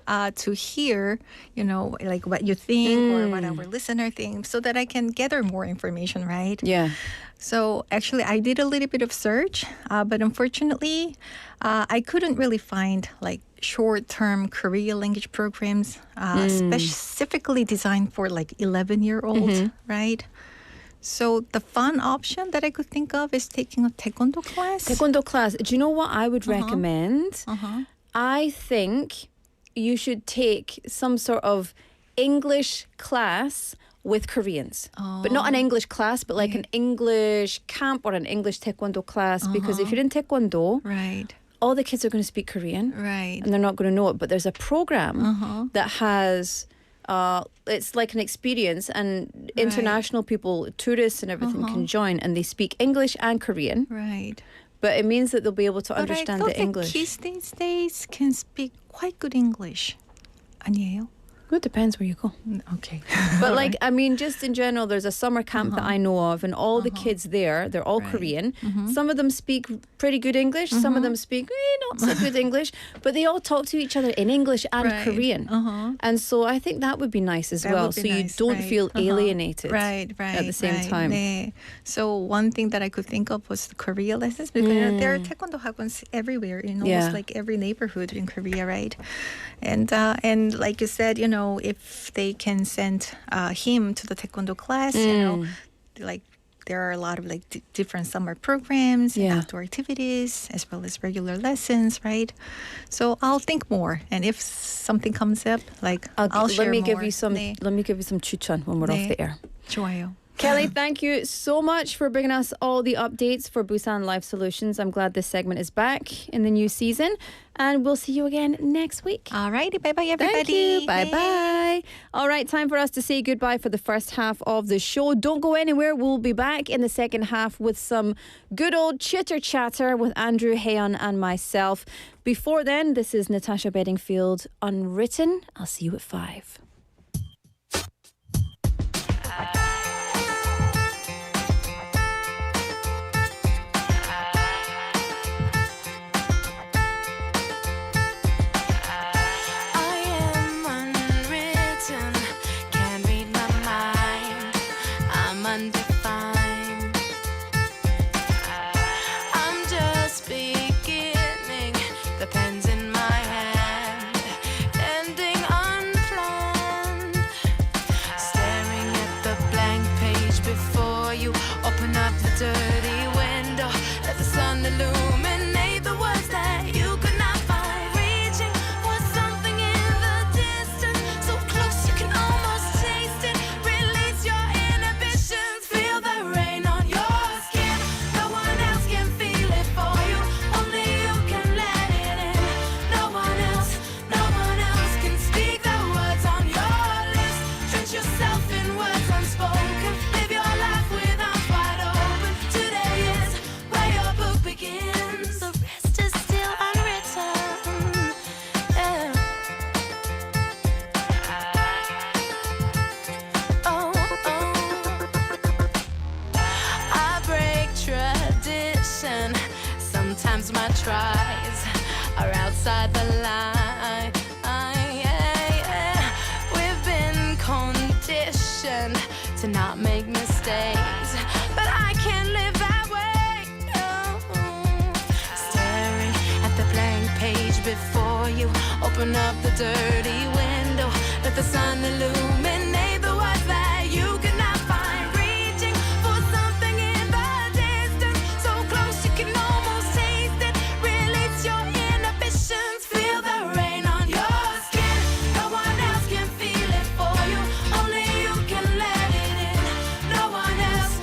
to hear, like what you think or what our listener thinks so that I can gather more information, right? Yeah. So actually, I did a little bit of search, but unfortunately, I couldn't really find like short-term Korean language programs specifically designed for like 11-year-olds, right? So the fun option that I could think of is taking a taekwondo class. Taekwondo class. Do you know what I would recommend? I think you should take some sort of English class with Koreans. But not an English class, but like an English camp or an English taekwondo class. Because if you're in taekwondo, Right. all the kids are going to speak Korean. Right. And they're not going to know it. But there's a program that has, it's like an experience, and international people, tourists and everything can join, and they speak English and Korean. Right. But it means that they'll be able to But understand I thought the English. that kids these days can speak quite good English. 아니에요? Well, it depends where you go. Okay. But like, I mean, just in general, there's a summer camp that I know of, and all the kids there, they're all Korean. Some of them speak pretty good English. Some of them speak not so good English, but they all talk to each other in English and Korean. And so I think that would be nice as well. would be So you nice, don't right. feel alienated Right. at the same time. 네. So one thing that I could think of was the Korea lessons, because there are taekwondo 학원s everywhere in almost like every neighborhood in Korea, right? And like you said, if they can send him to the taekwondo class, like there are a lot of like different summer programs and outdoor activities as well as regular lessons, right? So I'll think more, and if something comes up, like I'll share let me more. give you some. 네. Let me give you some chuchan when we're off 네. the air. 좋아요. Kelly, thank you so much for bringing us all the updates for Busan Life Solutions. I'm glad this segment is back in the new season. And we'll see you again next week. All righty. Bye-bye, everybody. Thank you. Bye-bye. All right, time for us to say goodbye for the first half of the show. Don't go anywhere. We'll be back in the second half with some good old chitter-chatter with Andrew Hayon and myself. Before then, this is Natasha Bedingfield, Unwritten. I'll see you at 5. Pens in my hand, ending unplanned. not make mistakes. But I can't live that way. No. Staring at the blank page before you. Open up the dirty window. Let the sun illuminate the words that you cannot find. Reaching for something in the distance, so close you can almost taste it. Release your inhibitions. Feel the rain on your skin. No one else can feel it for you. Only you can let it in. No one else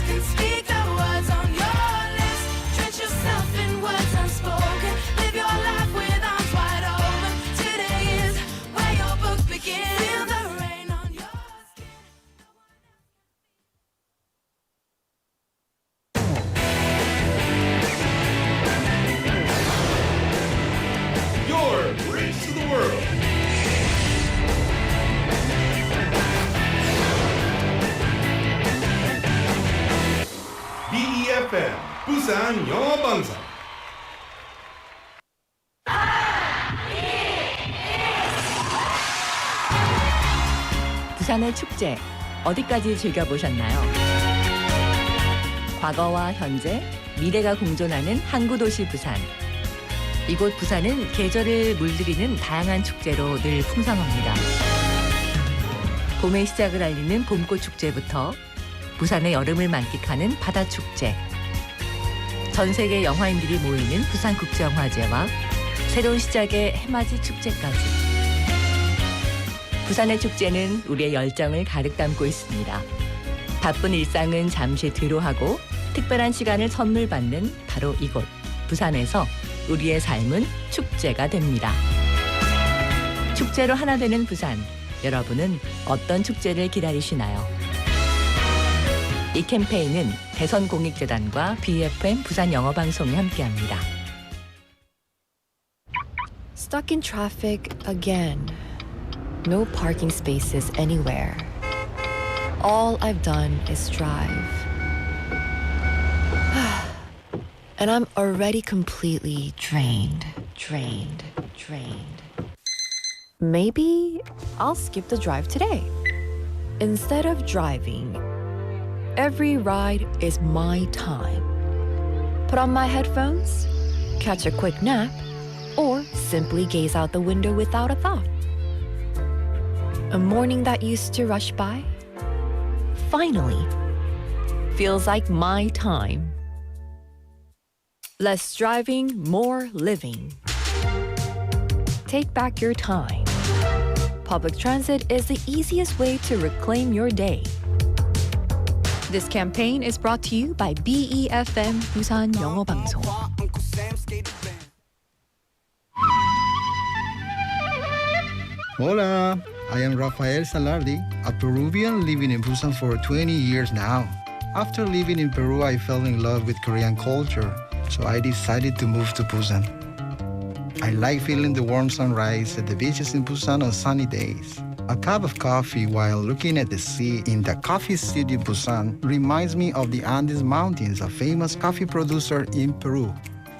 can speak the words on your lips. Drench yourself in words unspoken. Live your life with arms wide open. Today is where your book begins. Feel the rain on your skin. Your bridge to the world. BEFM 부산 영어방송. 부산의 축제 어디까지 즐겨보셨나요? 과거와 현재, 미래가 공존하는 항구 도시 부산. 이곳 부산은 계절을 물들이는 다양한 축제로 늘 풍성합니다. 봄의 시작을 알리는 봄꽃 축제부터 부산의 여름을 만끽하는 바다 축제, 전 세계 영화인들이 모이는 부산국제영화제와 새로운 시작의 해맞이 축제까지. 부산의 축제는 우리의 열정을 가득 담고 있습니다. 바쁜 일상은 잠시 뒤로하고 특별한 시간을 선물 받는 바로 이곳 부산에서 우리의 삶은 축제가 됩니다. 축제로 하나 되는 부산, 여러분은 어떤 축제를 기다리시나요? 이 캠페인은 대선공익재단과 BFM 부산영어방송이 함께합니다. Stuck in traffic again. No parking spaces anywhere. All I've done is drive. And I'm already completely drained. Maybe I'll skip the drive today. Instead of driving, every ride is my time. Put on my headphones, catch a quick nap, or simply gaze out the window without a thought. A morning that used to rush by finally feels like my time. Less driving, more living. Take back your time. Public transit is the easiest way to reclaim your day. This campaign is brought to you by BEFM 부산 영어방송. Hola, I am Rafael Salardi, a Peruvian living in Busan for 20 years now. After living in Peru, I fell in love with Korean culture, so I decided to move to Busan. I like feeling the warm sunrise at the beaches in Busan on sunny days. A cup of coffee while looking at the sea in the coffee city Busan reminds me of the Andes Mountains, a famous coffee producer in Peru.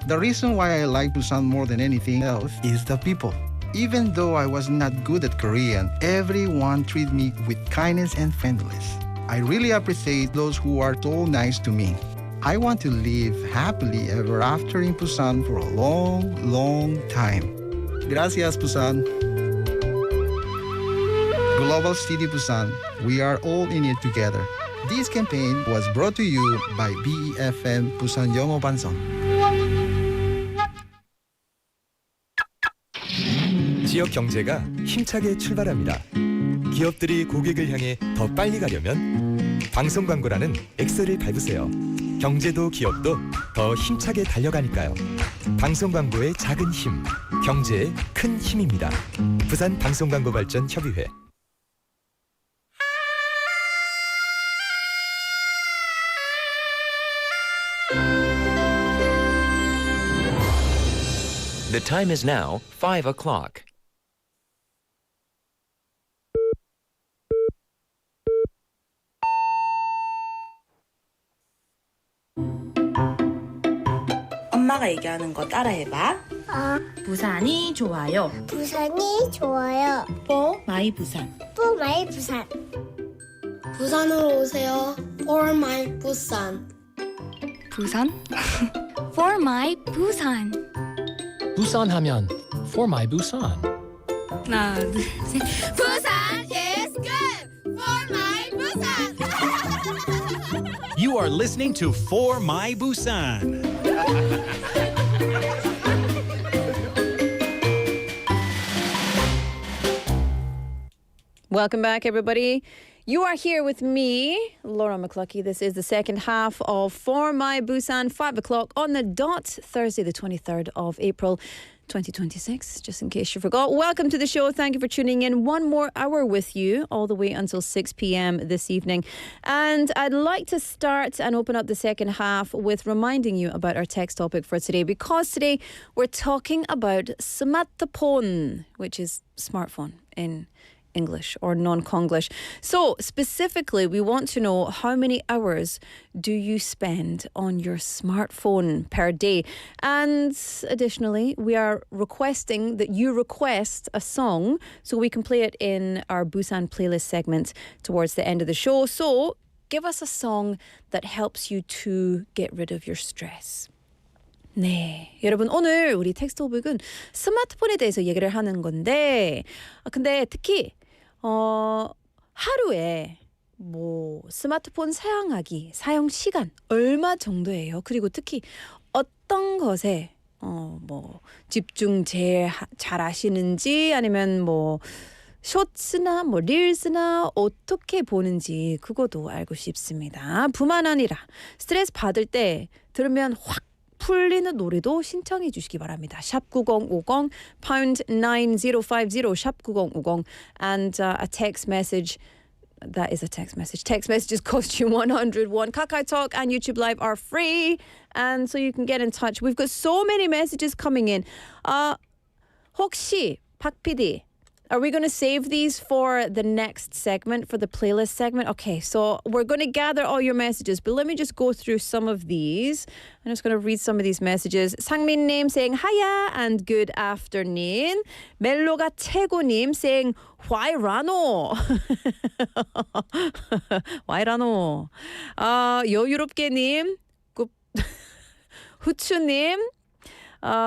The reason why I like Busan more than anything else is the people. Even though I was not good at Korean, everyone treated me with kindness and friendliness. I really appreciate those who are so nice to me. I want to live happily ever after in Busan for a long, long time. Gracias, Busan. Global City Busan, we are all in it together. This campaign was brought to you by BEFM 부산 영어방송. 지역 경제가 힘차게 출발합니다. 기업들이 고객을 향해 더 빨리 가려면 방송 광고라는 엑셀을 밟으세요. 경제도 기업도 더 힘차게 달려가니까요. 방송 광고의 작은 힘, 경제의 큰 힘입니다. 부산 방송광고발전협의회. The time is now 5 o'clock. 엄마가 얘기하는 거 따라해봐. 부산이 좋아요. 부산이 좋아요. For My 부산. For My 부산. 부산으로 오세요. For my Busan. 부산? For my Busan. 부산 하면 For my Busan. 하나, 둘, 셋. Busan is good for my Busan. You are listening to For My Busan. Welcome back, everybody. You are here with me, Laura McLuckie. This is the second half of For My Busan, 5 o'clock on the dot, Thursday, the 23rd of April, 2026, just in case you forgot. Welcome to the show. Thank you for tuning in. One more hour with you, all the way until 6 p.m. this evening. And I'd like to start and open up the second half with reminding you about our text topic for today, because today we're talking about smartphone, which is smartphone in English or non-Konglish. So specifically, we want to know how many hours do you spend on your smartphone per day? And additionally, we are requesting that you request a song so we can play it in our Busan playlist segment towards the end of the show. So give us a song that helps you to get rid of your stress. 네, 여러분 오늘 우리 텍스트 토픽은 스마트폰에 대해서 얘기를 하는 건데 근데 특히 하루에 뭐 스마트폰 사용 시간 얼마 정도예요? 그리고 특히 어떤 것에 뭐 집중 제일 잘 하시는지 아니면 뭐 쇼츠나 뭐 릴스나 어떻게 보는지 그것도 알고 싶습니다. 뿐만 아니라 스트레스 받을 때 들으면 확 풀리는 노래도 신청해 주시기 바랍니다. 샵 9050 pound 9050 샵 9050 and a text message. That is a text message. Text messages cost you 101. Kakao Talk and YouTube Live are free, and so you can get in touch. We've got so many messages coming in. 혹시 박 PD, are we going to save these for the next segment, for the playlist segment? Okay, so we're going to gather all your messages, but let me just go through some of these. I'm just going to read some of these messages. 상민님 saying hiya and good afternoon. 멜로가 최고님 saying 화이라노. 화이라노. 여유롭게님. 후추님.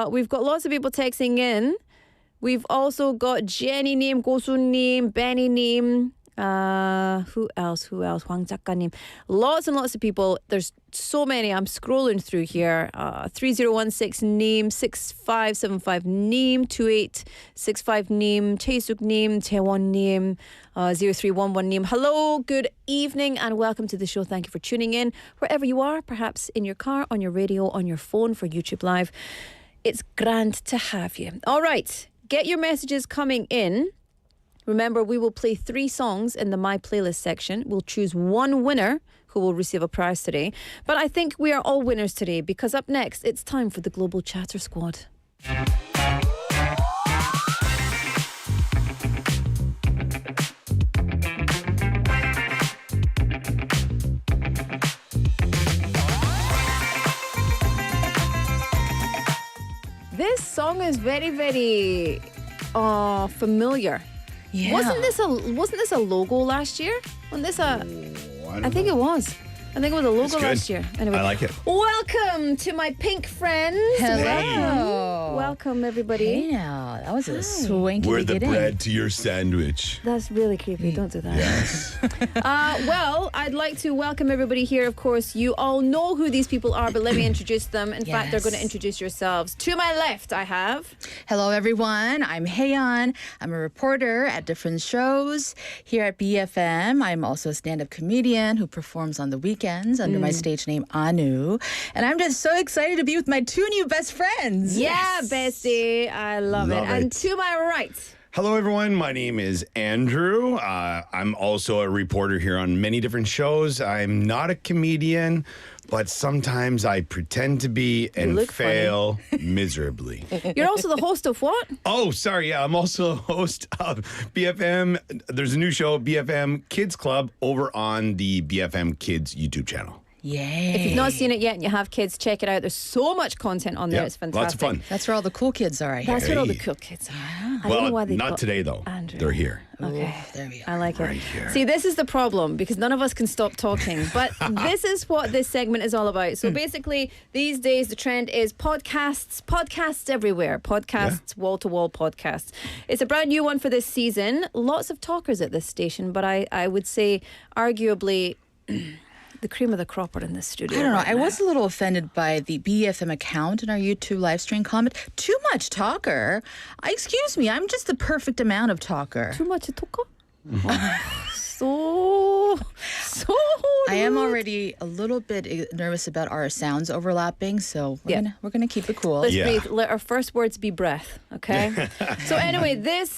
We've got lots of people texting in. We've also got Jenny-님, 고수님, Benny-님, who else? 황 작가님. Lots and lots of people. There's so many. I'm scrolling through here. 3016님, 6575님, 2865님, 최숙님, 재원님, 0311님. Hello, good evening and welcome to the show. Thank you for tuning in. Wherever you are, perhaps in your car, on your radio, on your phone for YouTube Live. It's grand to have you. All right. Get your messages coming in. Remember, we will play 3 songs in the My Playlist section. We'll choose one winner who will receive a prize today. But I think we are all winners today because up next, it's time for the Global Chatter Squad. This song is very, very familiar. Yeah. Wasn't this a logo last year? I think it was. I think it was a logo last year. Anyway, I like it. Welcome to my pink friends. Hello. Welcome, everybody. Yeah, that was a swanky We're the beginning. bread to your sandwich. That's really creepy. Don't do that. Yes. Well, I'd like to welcome everybody here. Of course, you all know who these people are, but let me introduce them. In fact, they're going to introduce yourselves. To my left, I have... Hello, everyone. I'm Haeyeon. I'm a reporter at different shows here at BFM. I'm also a stand-up comedian who performs on the weekends under my stage name, Anu. And I'm just so excited to be with my 2 new best friends. Yeah, bestie. I love it. And to my right... Hello, everyone. My name is Andrew. I'm also a reporter here on many different shows. I'm not a comedian, but sometimes I pretend to be and fail miserably. You're also the host of what? Oh, sorry. Yeah, I'm also a host of BFM. There's a new show, BFM Kids Club, over on the BFM Kids YouTube channel. Yay. If you've not seen it yet and you have kids, check it out. There's so much content on there. Yeah, It's fantastic. lots of fun. That's where all the cool kids are. I hear. That's where all the cool kids are. I don't know why Well, they not got today though. Andrew. They're here. Okay. There we I like it. Right here. See, this is the problem because none of us can stop talking. But this is what this segment is all about. So basically, these days the trend is podcasts everywhere. Podcasts, wall-to-wall podcasts. It's a brand new one for this season. Lots of talkers at this station, but I would say arguably the cream of the crop are in this studio. I don't know. right I now. was a little offended by the BFM account in our YouTube live stream comment. Too much talker. Excuse me, I'm just the perfect amount of talker. Too much talker? So I am already a little bit nervous about our sounds overlapping, so we're gonna keep it cool. Let's breathe. Let our first words be breath, okay? So anyway, this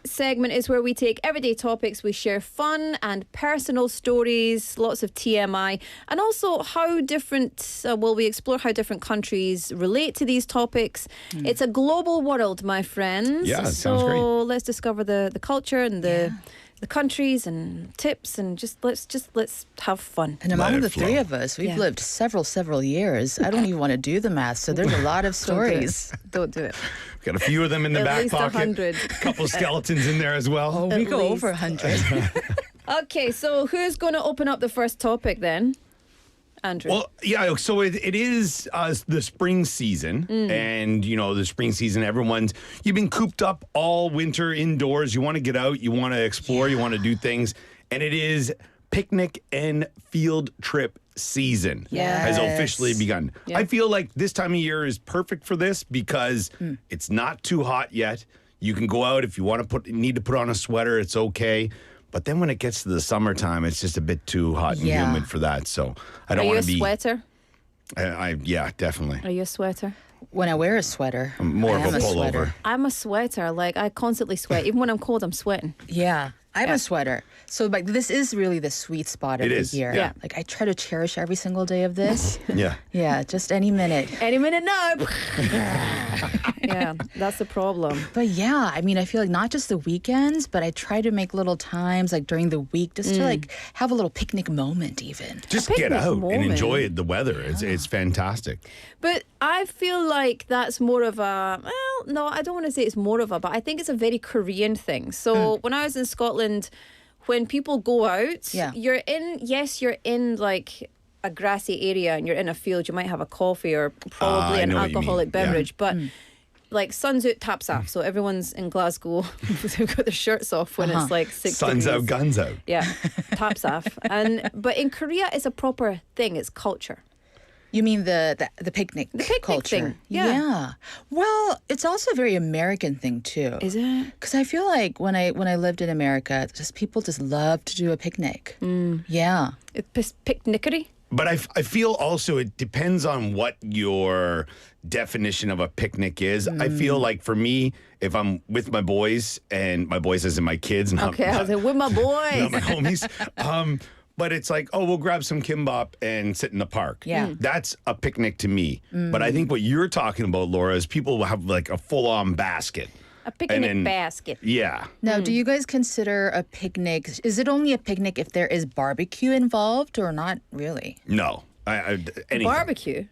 segment is where we take everyday topics, we share fun and personal stories, lots of TMI, and also how different, we explore how different countries relate to these topics. It's a global world, my friends. Yeah, it so sounds great. let's discover the culture and the countries and tips and let's have fun. And among the three of us, we've lived several years. I don't even want to do the math, so there's a lot of stories. Don't do it. Got a few of them in the At back least pocket. 100. A couple skeletons in there as well. Oh, we go over 100. Okay, so who's going to open up the first topic then? Andrew. Well, yeah, so it is the spring season. And, you know, the spring season, you've been cooped up all winter indoors. You want to get out, you want to explore, you want to do things. And it is picnic and field trip season has officially begun. Yeah. I feel like this time of year is perfect for this because it's not too hot yet. You can go out if you want to need to put on a sweater, it's okay. But then when it gets to the summertime, it's just a bit too hot and humid for that. So I don't want to be. Are you a sweater? Yeah, definitely. Are you a sweater? When I wear a sweater, I'm more of a pullover. I'm a sweater. Like, I constantly sweat. Even when I'm cold, I'm sweating. Yeah, I'm a sweater. So like this is really the sweet spot of It the is, year. yeah. Like I try to cherish every single day of this. Yeah. Yeah, just any minute. Any minute now. Yeah, that's the problem. But yeah, I mean, I feel like not just the weekends, but I try to make little times like during the week just to like have a little picnic moment even. Just picnic get out moment. and enjoy the weather. It's fantastic. But I feel like that's more of a, well, no, I don't want to say it's more of a, but I think it's a very Korean thing. So when I was in Scotland, when people go out, you're in like a grassy area and you're in a field, you might have a coffee or probably I an know what you alcoholic mean. Yeah. beverage, but like sun's out, taps off. So everyone's in Glasgow, they've got their shirts off when it's like 6 Sun's degrees. out, guns out. Yeah, taps off. But in Korea, it's a proper thing. It's culture. You mean the picnic culture? thing, yeah. Well, it's also a very American thing too. Is it? Because I feel like when I lived in America, just people just love to do a picnic. Yeah. It's picnickery. But I feel also it depends on what your definition of a picnic is. I feel like for me, if I'm with my boys, and my boys as in my kids, not, Okay, I was like, with my boys. not my homies. But it's like, oh, we'll grab some kimbap and sit in the park. Yeah. That's a picnic to me. But I think what you're talking about, Laura, is people will have like a full-on basket. A picnic basket. Yeah. Now, do you guys consider a picnic, is it only a picnic if there is barbecue involved or not really? No. Anything. Barbecue?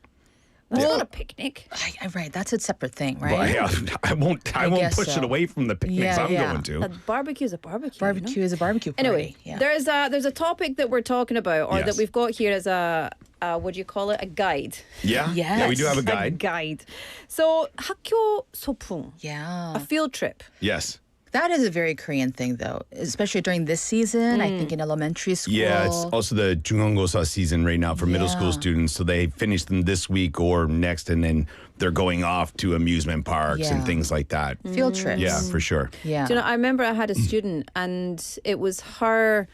That's not a picnic. Right, that's a separate thing, right? Well, I won't guess push it so. away from the picnics I'm going to. A barbecue is a barbecue. Barbecue is a barbecue party. Anyway, yeah. there's a topic that we're talking about, or Yes. that we've got here as a what do you call it? A guide. Yeah? Yeah, we do have a A guide. guide. So 학교 소풍. Yeah. A field trip. Yes. That is a very Korean thing, though, especially during this season. I think in elementary school. Yeah, it's also the 중간고사 season right now for middle school students. So they finish them this week or next, and then they're going off to amusement parks and things like that. Field trips. Yeah, for sure. Yeah. Do you know, I remember I had a student, and it was her,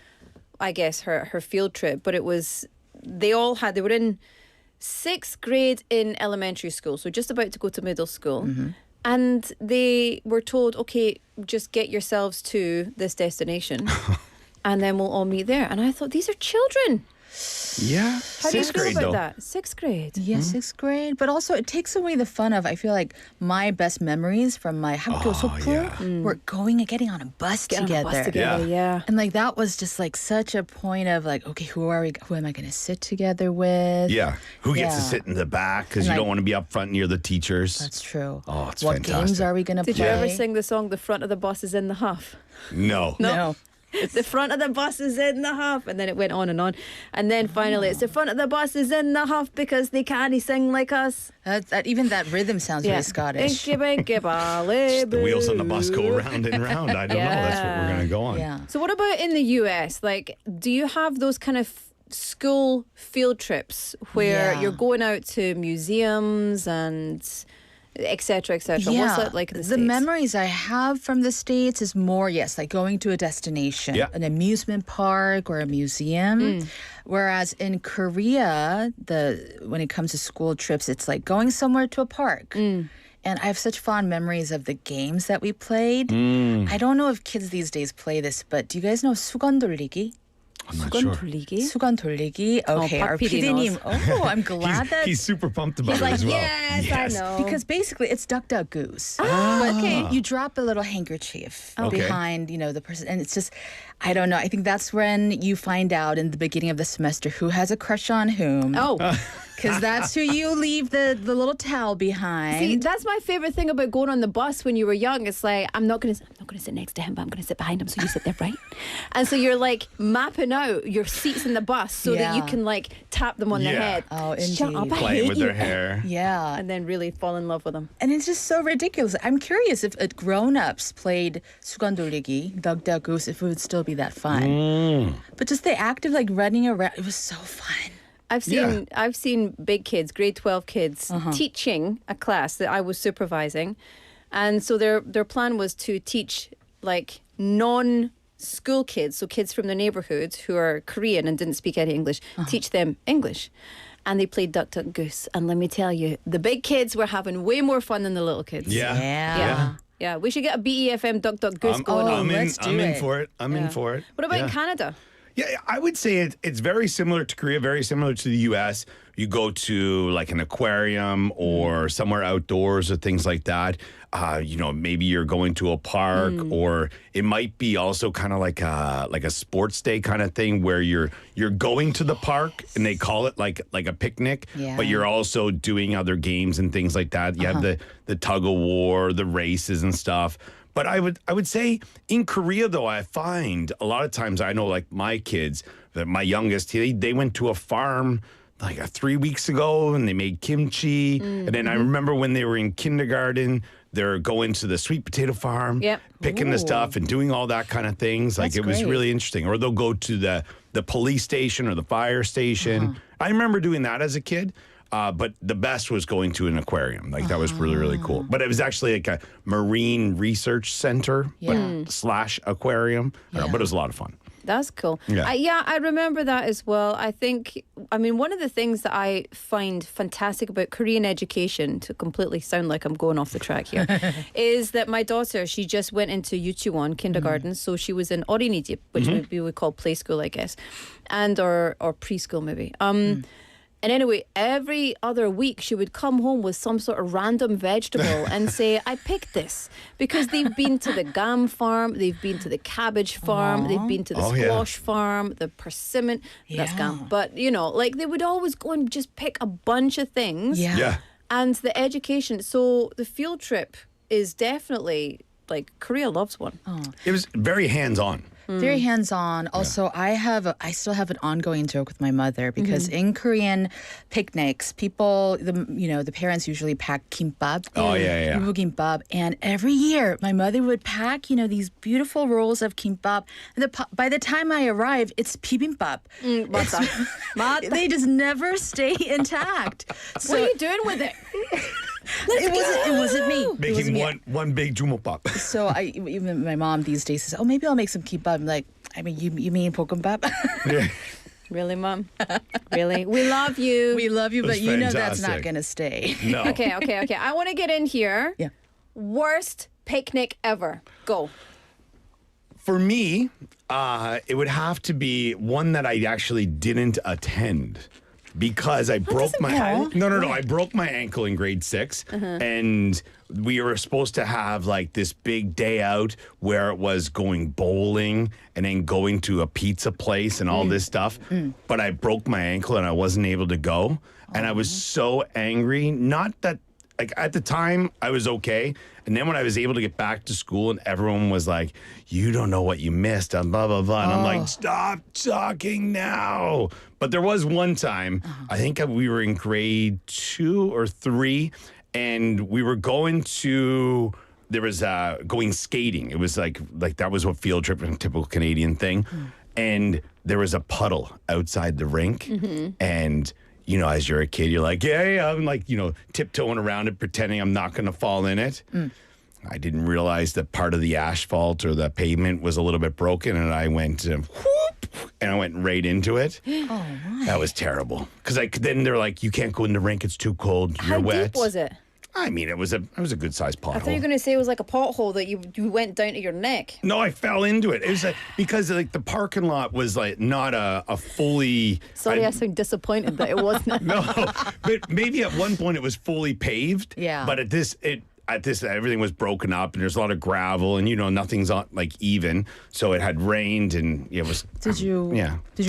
I guess, her field trip, but it was, they were in 6th grade in elementary school, so just about to go to middle school. And they were told, okay, just get yourselves to this destination and then we'll all meet there. And I thought, these are children. Yeah, How do you sixth feel grade about though. that? Sixth grade. Yeah, sixth grade. But also, it takes away the fun of, I feel like, my best memories from my 학교 소풍 were going and getting on a bus Getting together. on a bus together, yeah. And like, that was just like such a point of like, okay, who am I going to sit together with? Yeah, who gets to Yeah. sit in the back because And you don't like- want to be up front near the teachers. That's true. Oh, it's What fantastic. games are we going to play? Did you ever sing the song "The Front of the Bus is in the Huff"? No. No. It's the front of the bus is in the huff, and then it went on, and then finally it's the front of the bus is in the huff because they can't sing like us. Even that rhythm sounds very Scottish. Inky binky bally The wheels on the bus go boo. round and round. I don't know. That's what we're gonna go on. Yeah. So what about in the US? Like, do you have those kind of school field trips where Yeah. you're going out to museums and etc. etc.? Yeah. What's that like in the the States? memories I have from the States is more, yes, like going to a destination, Yeah. an amusement park or a museum. Whereas in Korea, when it comes to school trips, it's like going somewhere to a park. And I have such fond memories of the games that we played. I don't know if kids these days play this, but do you guys know 수건 돌리기? I'm not sure. 돌리기? 수건 돌리기. Okay, Park our PD PD님. knows. Oh, I'm glad that He's super pumped about He's it like, as well. yes, I know. because basically it's duck duck goose. Ah. But Okay. you drop a little handkerchief Okay. behind, the person, and it's just, I don't know. I think that's when you find out in the beginning of the semester who has a crush on whom. Oh. Because that's who you leave the little towel behind. See, that's my favorite thing about going on the bus when you were young. It's like I'm not gonna sit next to him, but I'm gonna sit behind him. So you sit there, right? And so you're like mapping out your seats in the bus so that you Yeah. can like tap them on the Yeah. head. Oh, Shut up, indeed. I Playing hate with you. their hair. Yeah. And then really fall in love with them. And it's just so ridiculous. I'm curious if grown-ups played 수건 돌리기, duck duck goose, if it would still be that fun. But just the act of like running around, it was so fun. I've seen big kids, grade 12 kids, teaching a class that I was supervising. And so their plan was to teach like non-school kids, so kids from the neighborhood who are Korean and didn't speak any English, teach them English. And they played Duck Duck Goose. And let me tell you, the big kids were having way more fun than the little kids. Yeah. Yeah, we should get a BEFM Duck Duck Goose going on. I'm in for it. I'm in for it. What about in Yeah. Canada? Yeah, I would say it's very similar to Korea, very similar to the U.S. You go to like an aquarium or somewhere outdoors or things like that. Maybe you're going to a park, or it might be also kind of like a sports day kind of thing where you're going to the park and they call it like a picnic, but you're also doing other games and things like that. You have the tug of war, the races and stuff. But I would say in Korea, though, I find a lot of times I know like my kids, my youngest, they went to a farm like 3 weeks ago and they made kimchi. And then I remember when they were in kindergarten, they're going to the sweet potato farm, picking the stuff and doing all that kind of things. Like That's it was great. really interesting. Or they'll go to the police station or the fire station. I remember doing that as a kid. But the best was going to an aquarium. Like that was really, really cool. But it was actually like a marine research center, / aquarium. I don't know, but it was a lot of fun. That's cool. Yeah. I remember that as well. One of the things that I find fantastic about Korean education, to completely sound like I'm going off the track here, is that my daughter, she just went into 유치원 kindergarten, so she was in 어린이집, which we would call play school, I guess, and or preschool maybe. And anyway, every other week she would come home with some sort of random vegetable and say, I picked this because they've been to the gam farm, they've been to the cabbage farm, they've been to the squash farm, the persimmon, that's gam. But, like they would always go and just pick a bunch of things. Yeah. And the education. So the field trip is definitely, like, Korea loves one. It was very hands-on. Very hands-on. Also, I still have an ongoing joke with my mother because in Korean picnics, the parents usually pack kimbap. Oh, yeah. Kimbap. And every year, my mother would pack, these beautiful rolls of kimbap. And by the time I arrive, it's bibimbap. They just never stay intact. So, What are you doing with it? It wasn't me. It wasn't Making me. one big jumopop. So even my mom these days says, "Oh, maybe I'll make some kimbap." I'm like, you mean 볶음밥? Really, Mom? Really? We love you. We love you, but That's that's not fantastic. gonna stay. No. Okay. I want to get in here. Yeah. Worst picnic ever. Go. For me, It would have to be one that I actually didn't attend. Because I broke my I broke my ankle in grade 6 and we were supposed to have like this big day out where it was going bowling and then going to a pizza place and all this stuff. But I broke my ankle and I wasn't able to go. And I was so angry. Not that like at the time I was okay. And then when I was able to get back to school and everyone was like, you don't know what you missed and blah, blah, blah. And I'm like, stop talking now. But there was one time, I think we were in grade 2 or 3 and we were going skating. It was like that was what field trip was, a typical Canadian thing. And there was a puddle outside the rink and you know, as you're a kid, you're like, yeah, I'm like, you know, tiptoeing around it, pretending I'm not going to fall in it. I didn't realize that part of the asphalt or the pavement was a little bit broken, and I went, whoop, and I went right into it. Oh, my. That was terrible. Because then they're like, you can't go in the rink, it's too cold, you're wet. How deep was it? I mean, it was a good sized pothole. I thought you were going to say it was like a pothole that you went down to your neck. No, I fell into it. It was because like the parking lot was like not a fully. Sorry, I sound disappointed that it wasn't. No, but maybe at one point it was fully paved. Yeah. But at this everything was broken up and there's a lot of gravel and you know nothing's on like even. So it had rained and it was. Did you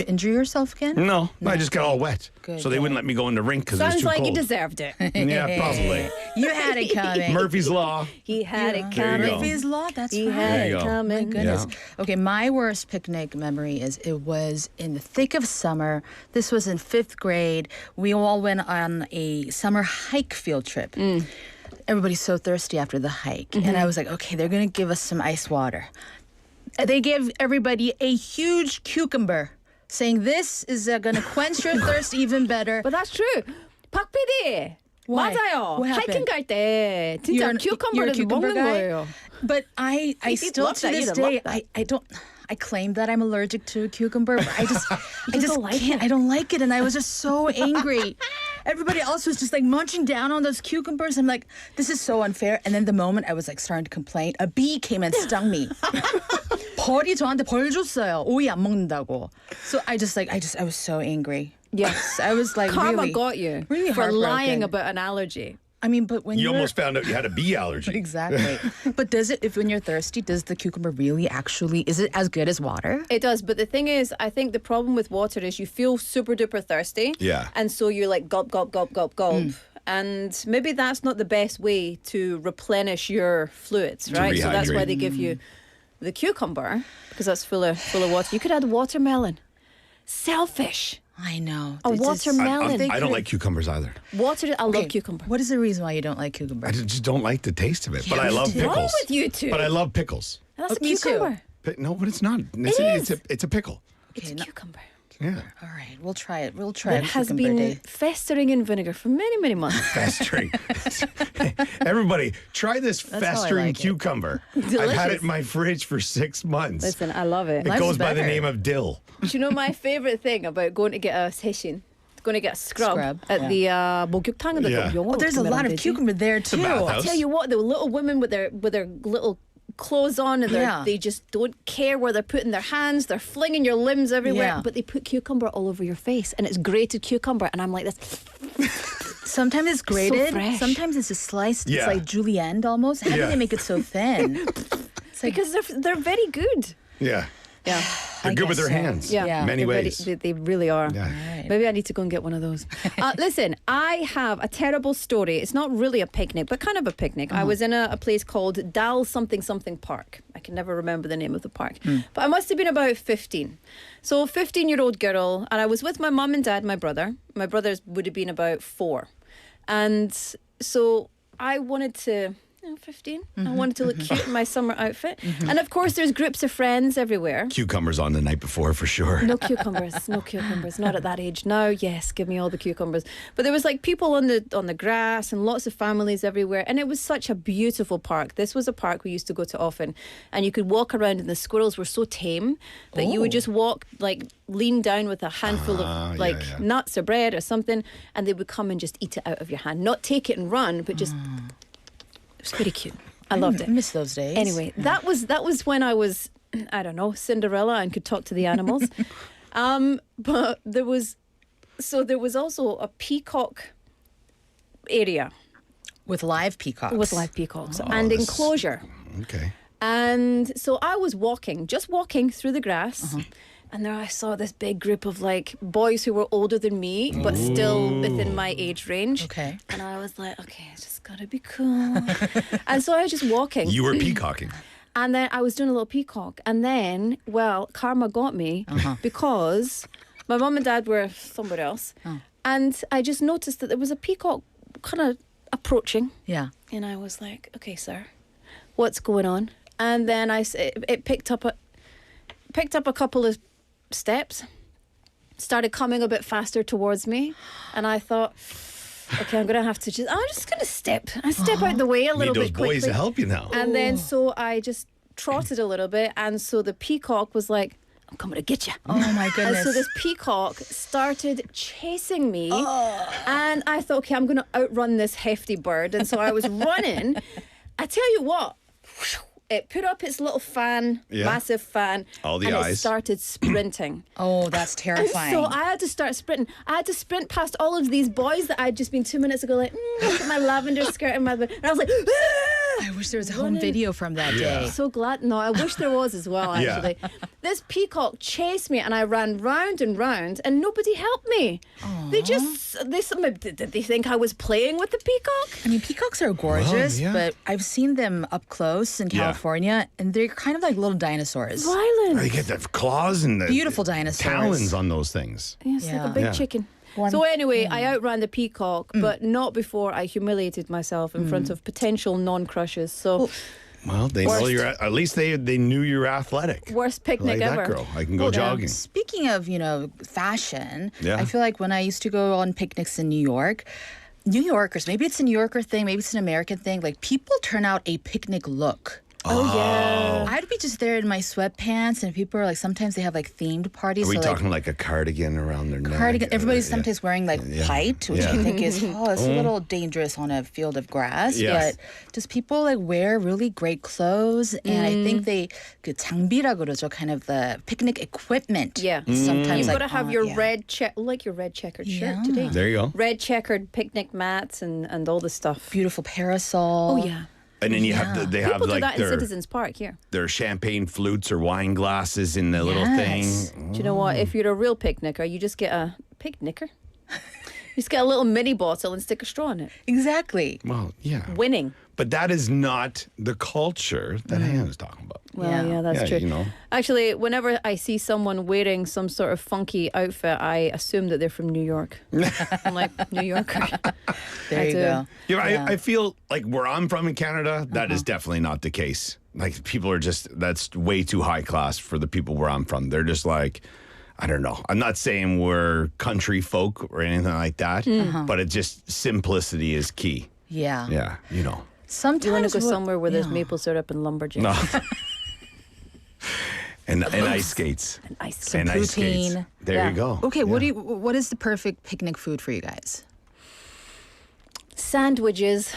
injure yourself again? No, I just got all wet. Good, so they wouldn't let me go in the rink because it was too Sounds like cold. you deserved it. Yeah, probably. You had it coming. Murphy's Law. He had it There you coming. go. Murphy's Law, that's He right. had There you it go. coming. My goodness. Yeah. Okay, my worst picnic memory is it was in the thick of summer. This was in 5th grade. We all went on a summer hike field trip. Everybody's so thirsty after the hike. And I was like, okay, they're going to give us some ice water. They gave everybody a huge cucumber, saying this is going to quench your thirst even better. But that's true. 박 PD. Why? 맞아요. What 하이킹 happened? 갈 때 You're 진짜 a cucumber를 cucumber 먹는 guy? 거예요. But I You'd still love to that, this you'd day love that. I claim that I'm allergic to cucumber, but I just don't like can't. it. I don't like it, and I was just so angry. Everybody else was just like munching down on those cucumbers. I'm like, this is so unfair. And then the moment I was like starting to complain, a bee came and stung me. 벌이 저한테 벌 줬어요. 오이 안 먹는다고. So I was so angry. Yes. I was like, Karma really, got you really for lying heartbroken. about an allergy. I mean, but when You you're almost found out you had a bee allergy. Exactly. But when you're thirsty, does the cucumber really actually, is it as good as water? It does, but the thing is, I think the problem with water is you feel super duper thirsty. Yeah. And so you're like gulp, gulp, gulp, gulp, gulp. And maybe that's not the best way to replenish your fluids, right? So that's why rehydrate. they give you the cucumber, because that's full of water. You could add watermelon. Selfish. I know. A It's just- watermelon. I don't like cucumbers either. I love cucumber. What is the reason why you don't like cucumber? I just don't like the taste of it. But Yeah, I me love too. pickles. What's wrong with you two? But I love pickles. That's a me too. cucumber. No, but it's not. It's a pickle. It's a cucumber. Yeah. All right, we'll try it. We'll try That it. has cucumber been day. festering in vinegar for many, many months. Festering. Everybody, try this That's how I festering like it. cucumber. I've had Delicious. it in my fridge for 6 months. Listen, I love it. It Life's goes by the better. name of dill. Do you know my favorite thing about going to get a session? Going to get a scrub at the 목욕탕인데 Yeah. 영어로 There's a 어떻게 lot of 말하면 되지? cucumber there too. bathhouse. I tell you what, the little women with their little clothes on and Yeah. they just don't care where they're putting their hands. They're flinging your limbs everywhere, Yeah. but they put cucumber all over your face, and it's grated cucumber, and I'm like this. Sometimes it's grated. fresh. Sometimes it's just sliced. Yeah. It's like julienne almost. How do Yeah. they make it so thin? Because they're very good. Yeah. Yeah. They're good with their guess so. hands. Yeah, Many they're ways. they really are. Yeah. Maybe I need to go and get one of those. Listen, I have a terrible story. It's not really a picnic, but kind of a picnic. I was in a place called Dal something something park. I can never remember the name of the park. But I must have been about 15. So 15-year-old girl, and I was with my mum and dad, my brother. My brother would have been about 4. And so I wanted to... 15. I wanted to look cute in my summer outfit. And of course, there's groups of friends everywhere. Cucumbers on the night before for sure. No cucumbers, no cucumbers. Not at that age. Now, yes, give me all the cucumbers. But there was like people on the grass and lots of families everywhere. And it was such a beautiful park. This was a park we used to go to often. And you could walk around and the squirrels were so tame that you would just walk, like lean down with a handful of like nuts or bread or something. And they would come and just eat it out of your hand. Not take it and run, but just... It was pretty cute. I loved it. I miss those days. Anyway, that was when I was I don't know, Cinderella and could talk to the animals. But there was also a peacock area. With live peacocks. With live peacocks Oh, and that's- enclosure. Okay. And so I was just walking through the grass. And there I saw this big group of like boys who were older than me, but still within my age range. Okay. And I was like, okay, it's just gotta be cool. And so I was just walking. You were peacocking. And then I was doing a little peacock. And then, well, karma got me because my mum and dad were somewhere else. And I just noticed that there was a peacock kind of approaching. Yeah. And I was like, okay, sir, what's going on? And then it picked up a couple of steps, started coming a bit faster towards me. And I thought, okay, I'm just going to step out the way a little Need those bit quickly. boys to help you now. And then so I just trotted a little bit. And so the peacock was like, I'm coming to get you. Oh my goodness. And so this peacock started chasing me. And I thought, okay, I'm going to outrun this hefty bird. And so I was running. I tell you what, it put up its little fan, massive fan, All the and eyes. it started sprinting. Oh, that's terrifying. And so I had to start sprinting. I had to sprint past all of these boys that I'd just been 2 minutes ago like, look at my lavender skirt and and I was like, I wish there was a home video from that day. so glad. No, I wish there was as well, Yeah. actually. This peacock chased me and I ran round and round and nobody helped me. Did they think I was playing with the peacock? I mean, peacocks are gorgeous, yeah. but I've seen them up close in Yeah. California, and they're kind of like little dinosaurs. Violent. You get the claws and the Beautiful dinosaurs. talons on those things. Yes, like Yeah. a big Yeah. chicken. One- So anyway, I outran the peacock, but not before I humiliated myself in front of potential non-crushes. So Well, they know Worst. you're at least they knew you're athletic. worst picnic Like ever. that girl. I can go jogging. Speaking of, fashion, Yeah. I feel like when I used to go on picnics in New York, New Yorkers, maybe it's a New Yorker thing, maybe it's an American thing, like people turn out a picnic look. Oh, yeah. I'd be just there in my sweatpants, and people are like, sometimes they have like themed parties. Are we so, talking like a cardigan around their neck? cardigan. Everybody's Yeah. sometimes wearing like Yeah. white, which Yeah. I think is it's a little dangerous on a field of grass. Yes. But just people like wear really great clothes, and I think they 그 장비라 그러죠, kind of the picnic equipment. Yeah. Sometimes You've like, got to have on, your yeah. red checkered shirt Yeah. today. There you go. Red checkered picnic mats and all the stuff. beautiful parasol. Oh, yeah. And then you have they have People do like that in their Citizens Park here. champagne flutes or wine glasses in the little thing. Yes. Do you know what? If you're a real picnicker, you just get a picnicker. You just get a little mini bottle and stick a straw in it. Exactly. Well, yeah. Winning. But that is not the culture that Hannah's talking about. Well, yeah, that's Yeah, true. Actually, whenever I see someone wearing some sort of funky outfit, I assume that they're from New York. I'm like, New Yorker. There you do. go. Yeah, I feel like where I'm from in Canada, that is definitely not the case. Like people are that's way too high class for the people where I'm from. They're just like, I don't know. I'm not saying we're country folk or anything like that, but it's just simplicity is key. Yeah. Yeah, Sometimes You want to go what- somewhere where there's yeah. maple syrup and lumberjacks. No. and ice skates. And ice Some And ice skates. poutine. There Yeah. you go. Okay, Yeah. what is the perfect picnic food for you guys? Sandwiches.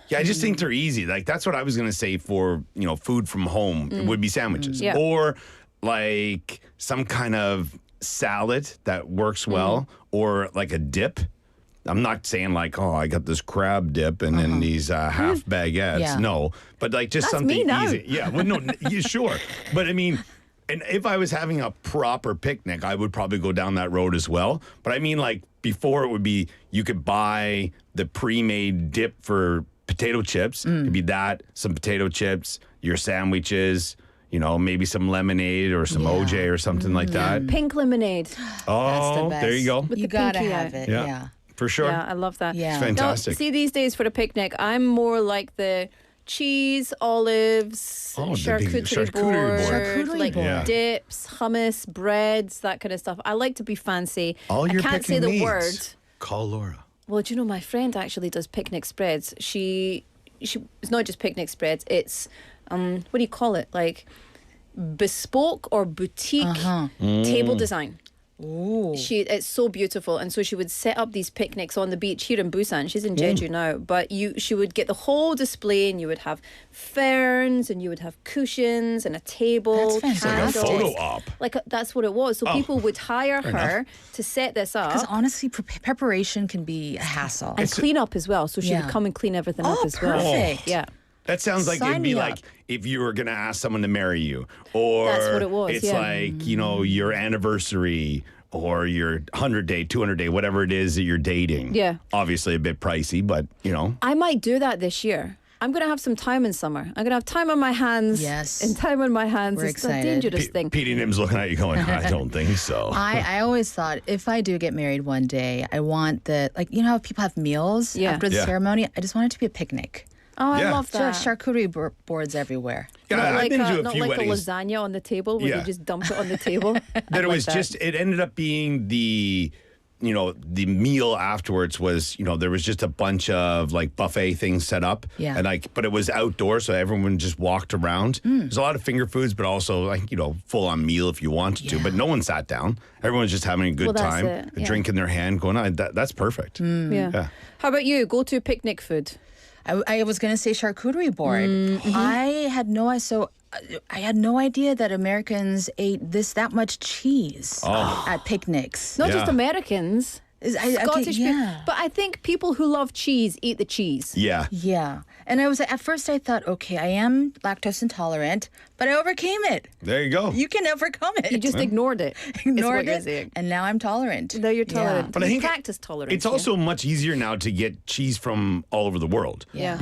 Yeah, I just think they're easy. Like that's what I was gonna say for food from home would be sandwiches Yeah. or like some kind of salad that works well or like a dip. I'm not saying like, oh, I got this crab dip and then these half baguettes. Yeah. No, but like just That's something me now. easy. Yeah, well, no, yeah, sure. But I mean, and if I was having a proper picnic, I would probably go down that road as well. But I mean, like before, it would be you could buy the pre-made dip for potato chips. It could be that, some potato chips, your sandwiches. Maybe some lemonade or some OJ or something like that. Pink lemonade. Oh, best. there you go. With You the gotta pinky have out. it. Yeah. Yeah. For sure. Yeah, I love that. Yeah. It's fantastic. No, see, these days for the picnic, I'm more like the cheese, olives, Oh, the big charcuterie charcuterie board. Charcuterie like board. Yeah. dips, hummus, breads, that kind of stuff. I like to be fancy. All I your can't say picking the needs. word. Call Laura. Well, do you know my friend actually does picnic spreads? She it's not just picnic spreads. It's what do you call it? Like bespoke or boutique table design. Ooh. It's so beautiful, and so she would set up these picnics on the beach here in Busan. She's in Jeju now, but she would get the whole display, and you would have ferns, and you would have cushions and a table. That's candles. Like a photo op. That's what it was. So people would hire her to set this up. Because honestly, preparation can be a hassle. And clean up as well. So she would come and clean everything up as well. Perfect. Yeah. That sounds like Sign it'd be me like up. if you were going to ask someone to marry you, or That's what it was, it's yeah. like, your anniversary or your 100 day, 200 day, whatever it is that you're dating. Yeah. Obviously a bit pricey, but I might do that this year. I'm going to have some time in summer. I'm going to have time on my hands. Yes. And time on my hands. We're It's excited. a dangerous thing. Petey Nim's looking at you going, I don't think so. I always thought if I do get married one day, I want how people have meals after the ceremony? I just want it to be a picnic. Oh, I love that. Charcuterie boards everywhere. Yeah, Not I've like, been to a not few like weddings. a lasagna on the table where you just dump it on the table. That it was it ended up being the meal afterwards was, there was just a bunch of like buffet things set up. Yeah. And but it was outdoors, so everyone just walked around. There's a lot of finger foods, but also full on meal if you wanted to. But no one sat down. Everyone's just having a good Well, that's time, it, a yeah. drink in their hand, going on. That's perfect. Yeah. How about you? Go to picnic food. I was going to say charcuterie board. I had no idea that Americans ate that much cheese at picnics. Not just Americans. Scottish people. But I think people who love cheese eat the cheese. Yeah. Yeah. And at first I thought, okay, I am lactose intolerant, but I overcame it. There you go. You can overcome it. You just ignored it. Ignored it, and now I'm tolerant. Now you're tolerant. But I think practice tolerance. It's also much easier now to get cheese from all over the world. Yeah.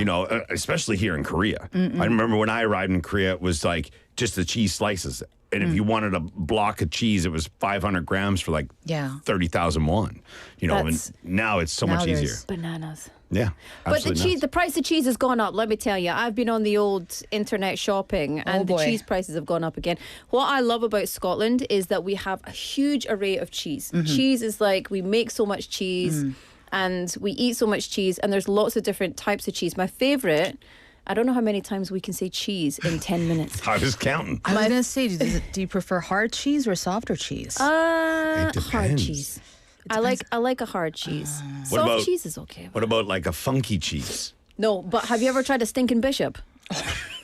Especially here in Korea. I remember when I arrived in Korea, it was like just the cheese slices. And if you wanted a block of cheese, it was 500 grams for 30,000 won. And now it's so much easier. Bananas. Yeah. But the price of cheese has gone up, let me tell you. I've been on the old internet shopping and the cheese prices have gone up again. What I love about Scotland is that we have a huge array of cheese. Cheese is we make so much cheese and we eat so much cheese, and there's lots of different types of cheese. My favorite, I don't know how many times we can say cheese in 10 minutes. I was counting. I was going to say, do you prefer hard cheese or softer cheese? Hard cheese. I like a hard cheese. Soft cheese is okay. What about like a funky cheese? No, but have you ever tried a stinking bishop?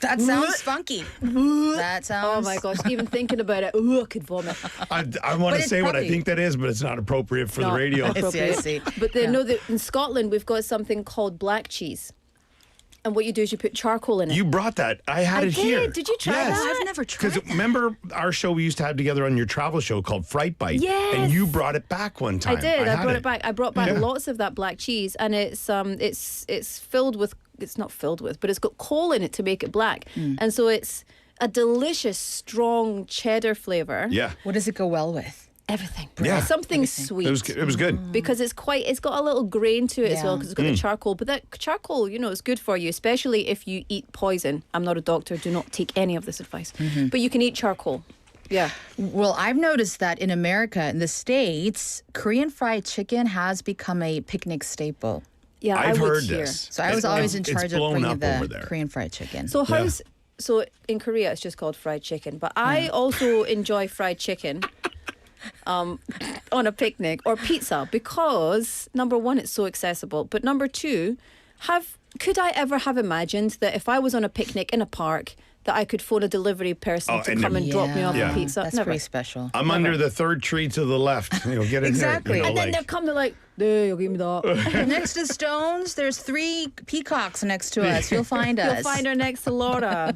That sounds funky. That sounds... Oh my gosh, even thinking about it, I could vomit. I want to say what I think that is, but it's not appropriate for the radio. Appropriate. I see. But in Scotland, we've got something called black cheese. And what you do is you put charcoal in it. You brought that. I had it here. Did you try that? I've never tried Because remember our show we used to have together on your travel show called Fright Bite? Yes. And you brought it back one time. I did. I had brought it back. I brought back lots of that black cheese, and it's filled with. It's not filled with, but it's got coal in it to make it black, and so it's a delicious, strong cheddar flavor. Yeah. What does it go well with? Everything. Yeah. Something sweet. It was good. Because it's got a little grain to it as well, because it's got the charcoal. But that charcoal, is good for you, especially if you eat poison. I'm not a doctor. Do not take any of this advice. But you can eat charcoal. Yeah. Well, I've noticed that in America, in the States, Korean fried chicken has become a picnic staple. Yeah, I've I would heard hear. this. So I was always in charge of bringing over the there. Korean fried chicken. So so in Korea it's just called fried chicken, but I also enjoy fried chicken on a picnic or pizza because number one, it's so accessible, but number two, could I ever have imagined that if I was on a picnic in a park that I could phone a delivery person to come and drop me off a pizza? That's Never. pretty special. I'm under the third tree to the left. Get in Exactly. here. And then they'll come, they're like, "Hey, give me that." Next to Stones, there's 3 peacocks next to us. You'll find us. You'll find her next to Laura,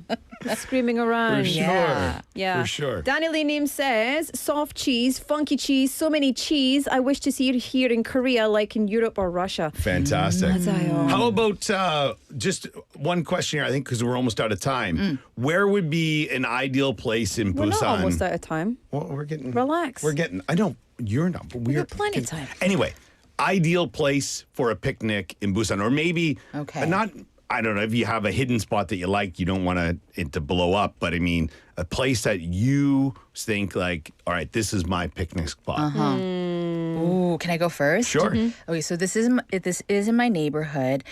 screaming around. For sure. Yeah. For sure. Danny Lee Neem says, soft cheese, funky cheese, so many cheese. I wish to see it here in Korea like in Europe or Russia. Fantastic. 맞아요. How about just one question here, I think, because we're almost out of time. Where would be an ideal place in We're Busan? not almost out of time. Well, we're getting... Relax. I know, you're not, but We've got plenty of time. Anyway, ideal place for a picnic in Busan, or maybe not. I don't know if you have a hidden spot that you like. You don't want it to blow up, but I mean a place that you think like, all right, this is my picnic spot. Ooh, can I go first? Sure. Okay, so this is in my neighborhood.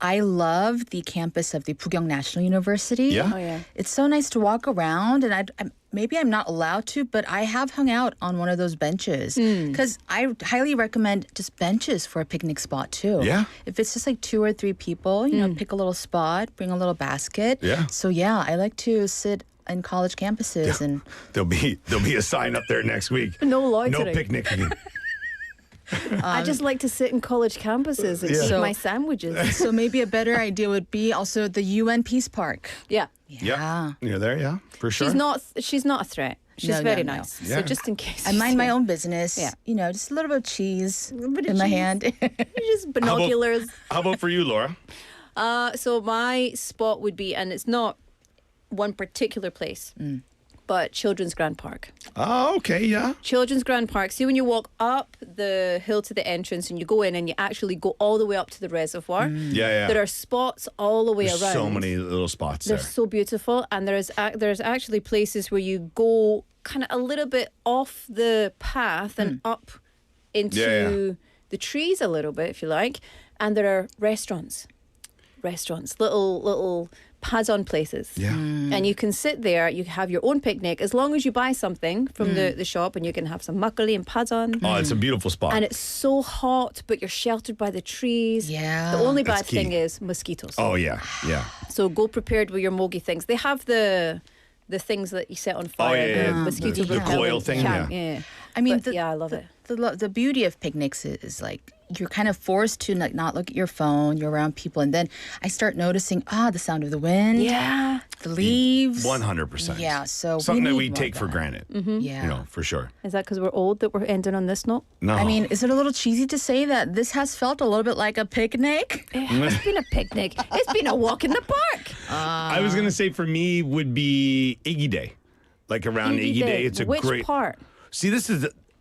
I love the campus of the Pugyong National University. Yeah? Oh, yeah. It's so nice to walk around, and maybe I'm not allowed to, but I have hung out on one of those benches because I highly recommend just benches for a picnic spot too. Yeah. If it's just like 2 or 3 people, you know, pick a little spot, bring a little basket. Yeah. So yeah, I like to sit in college campuses and There'll be a sign up there next week. No loitering. No picnicking. I just like to sit in college campuses and eat So- my sandwiches. so maybe a better idea would be also the UN Peace Park. Yeah. Yeah. You're there, yeah, for sure. She's not a threat. She's No, very no. nice. Yeah. So just in case. I mind my own business. Yeah. You know, just a little bit of cheese bit of in my cheese. hand. Just binoculars. How about for you, Laura? So my spot would be, and it's not one particular place, but Children's Grand Park. Oh, okay, yeah. Children's Grand Park. See, when you walk up the hill to the entrance and you go in and you actually go all the way up to the reservoir, Yeah. there are spots all the way There's around. so many little spots They're there. so beautiful, and there's actually places where you go kind of a little bit off the path and up into Yeah. the trees a little bit, if you like, and there are restaurants, little pads-on places. Yeah. And you can sit there, you have your own picnic, as long as you buy something from the shop, and you can have some McLuckie and pads-on. Oh, it's a beautiful spot. And it's so hot, but you're sheltered by the trees. Yeah. The only That's bad thing key. is mosquitoes. Oh, yeah, yeah. So go prepared with your mogi things. They have the things that you set on fire, yeah, the yeah. mosquito The coil repellent thing, can. yeah. I mean, But, yeah, I love it. The beauty of picnics is like you're kind of forced to not look at your phone. You're around people, and then I start noticing the sound of the wind, Yeah. the leaves. 100%. Yeah, so Something that need we more take of for that. granted. Yeah. You know, for sure. Is that because we're old that we're ending on this note? No. I mean, is it a little cheesy to say that this has felt a little bit like a picnic? It's been a picnic. It's been a walk in the park. I was going to say for me would be Iggy Day. Like around Iggy Day, it's a Which great. part? See,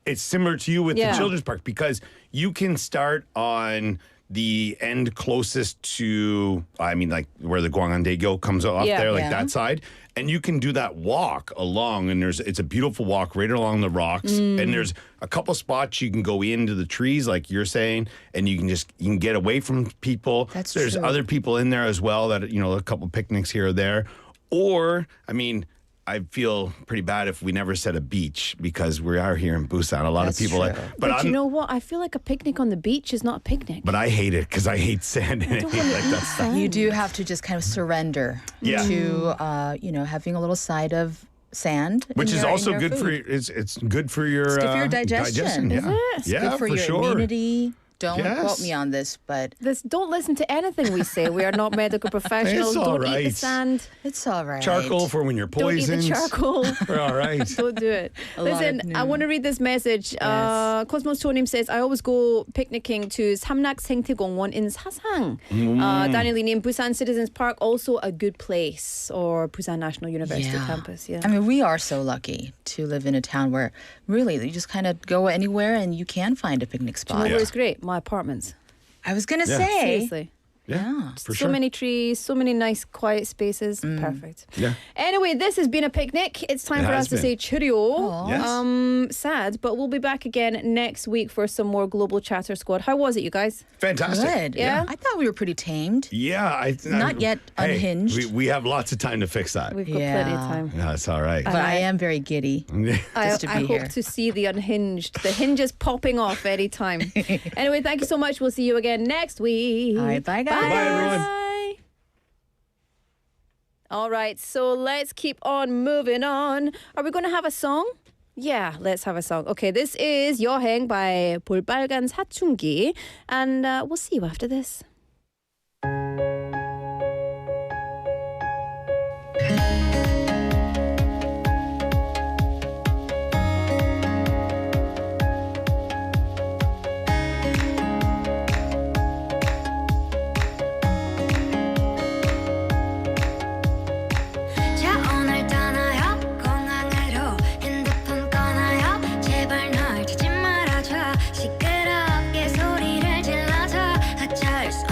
it's similar to you with Yeah. the children's park because you can start on the end closest to, I mean, like where the Gwangandaegyo comes off Yeah. there, like Yeah. that side. And you can do that walk along, and it's a beautiful walk right along the rocks. And there's a couple spots you can go into the trees, like you're saying, and you can get away from people. That's There's true. other people in there as well that, you know, a couple picnics here or there. Or, I mean, I feel pretty bad if we never said a beach because we are here in Busan. A lot That's of people, true. But you know what? I feel like a picnic on the beach is not a picnic. but I hate it because I hate sand and I don't hate wanna like eat that stuff. You do have to just kind of surrender Yeah. to, having a little side of sand, Which in is your- also in your good for food. it's good for your It's good for your digestion. Yeah, Is it? It's yeah, good for your sure. immunity. Don't Yes. quote me on this, but Don't listen to anything we say. We are not medical professionals. It's all Don't eat the right. sand. it's all right. Charcoal for when you're Don't eat poisoned. the charcoal. We're all right. Don't do it. A lot of Listen, I new- want to read this message. Cosmos Tonim says, I always go picnicking to Samnak Sengtaegongwon in Sasang. Daniel Lim, Busan Citizens Park, also a good place. Or Busan National University Yeah. campus. Yeah. I mean, we are so lucky to live in a town where really you just kind of go anywhere and you can find a picnic Do you spot. know Yeah. where it's great? My apartments. I was going to Yeah. say. Seriously. Yeah, for So sure. many trees, so many nice quiet spaces. Perfect. Yeah. Anyway, this has been a picnic. It's time It for has us to been. say cheerio. Yes. Sad, but we'll be back again next week for some more Global Chatter Squad. How was it, you guys? Fantastic. Good. Yeah? I thought we were pretty tamed. Yeah, Not yet hey, unhinged. We have lots of time to fix that. We've got plenty of Yeah. time. Yeah, it's all right. But I am very giddy. Just to I be hope here. to see the hinges popping off any time. Anyway, thank you so much. We'll see you again next week. All right, bye, guys. Bye, everyone. All right, so let's keep on moving on. Are we going to have a song? Yeah, let's have a song. Okay, this is 여행 by 볼빨간 사춘기, and we'll see you after this. 자 오늘 떠나요 공항으로 핸드폰 꺼나요 제발 널 찾지 말아줘 시끄럽게 소리를 질러줘 어쩔 수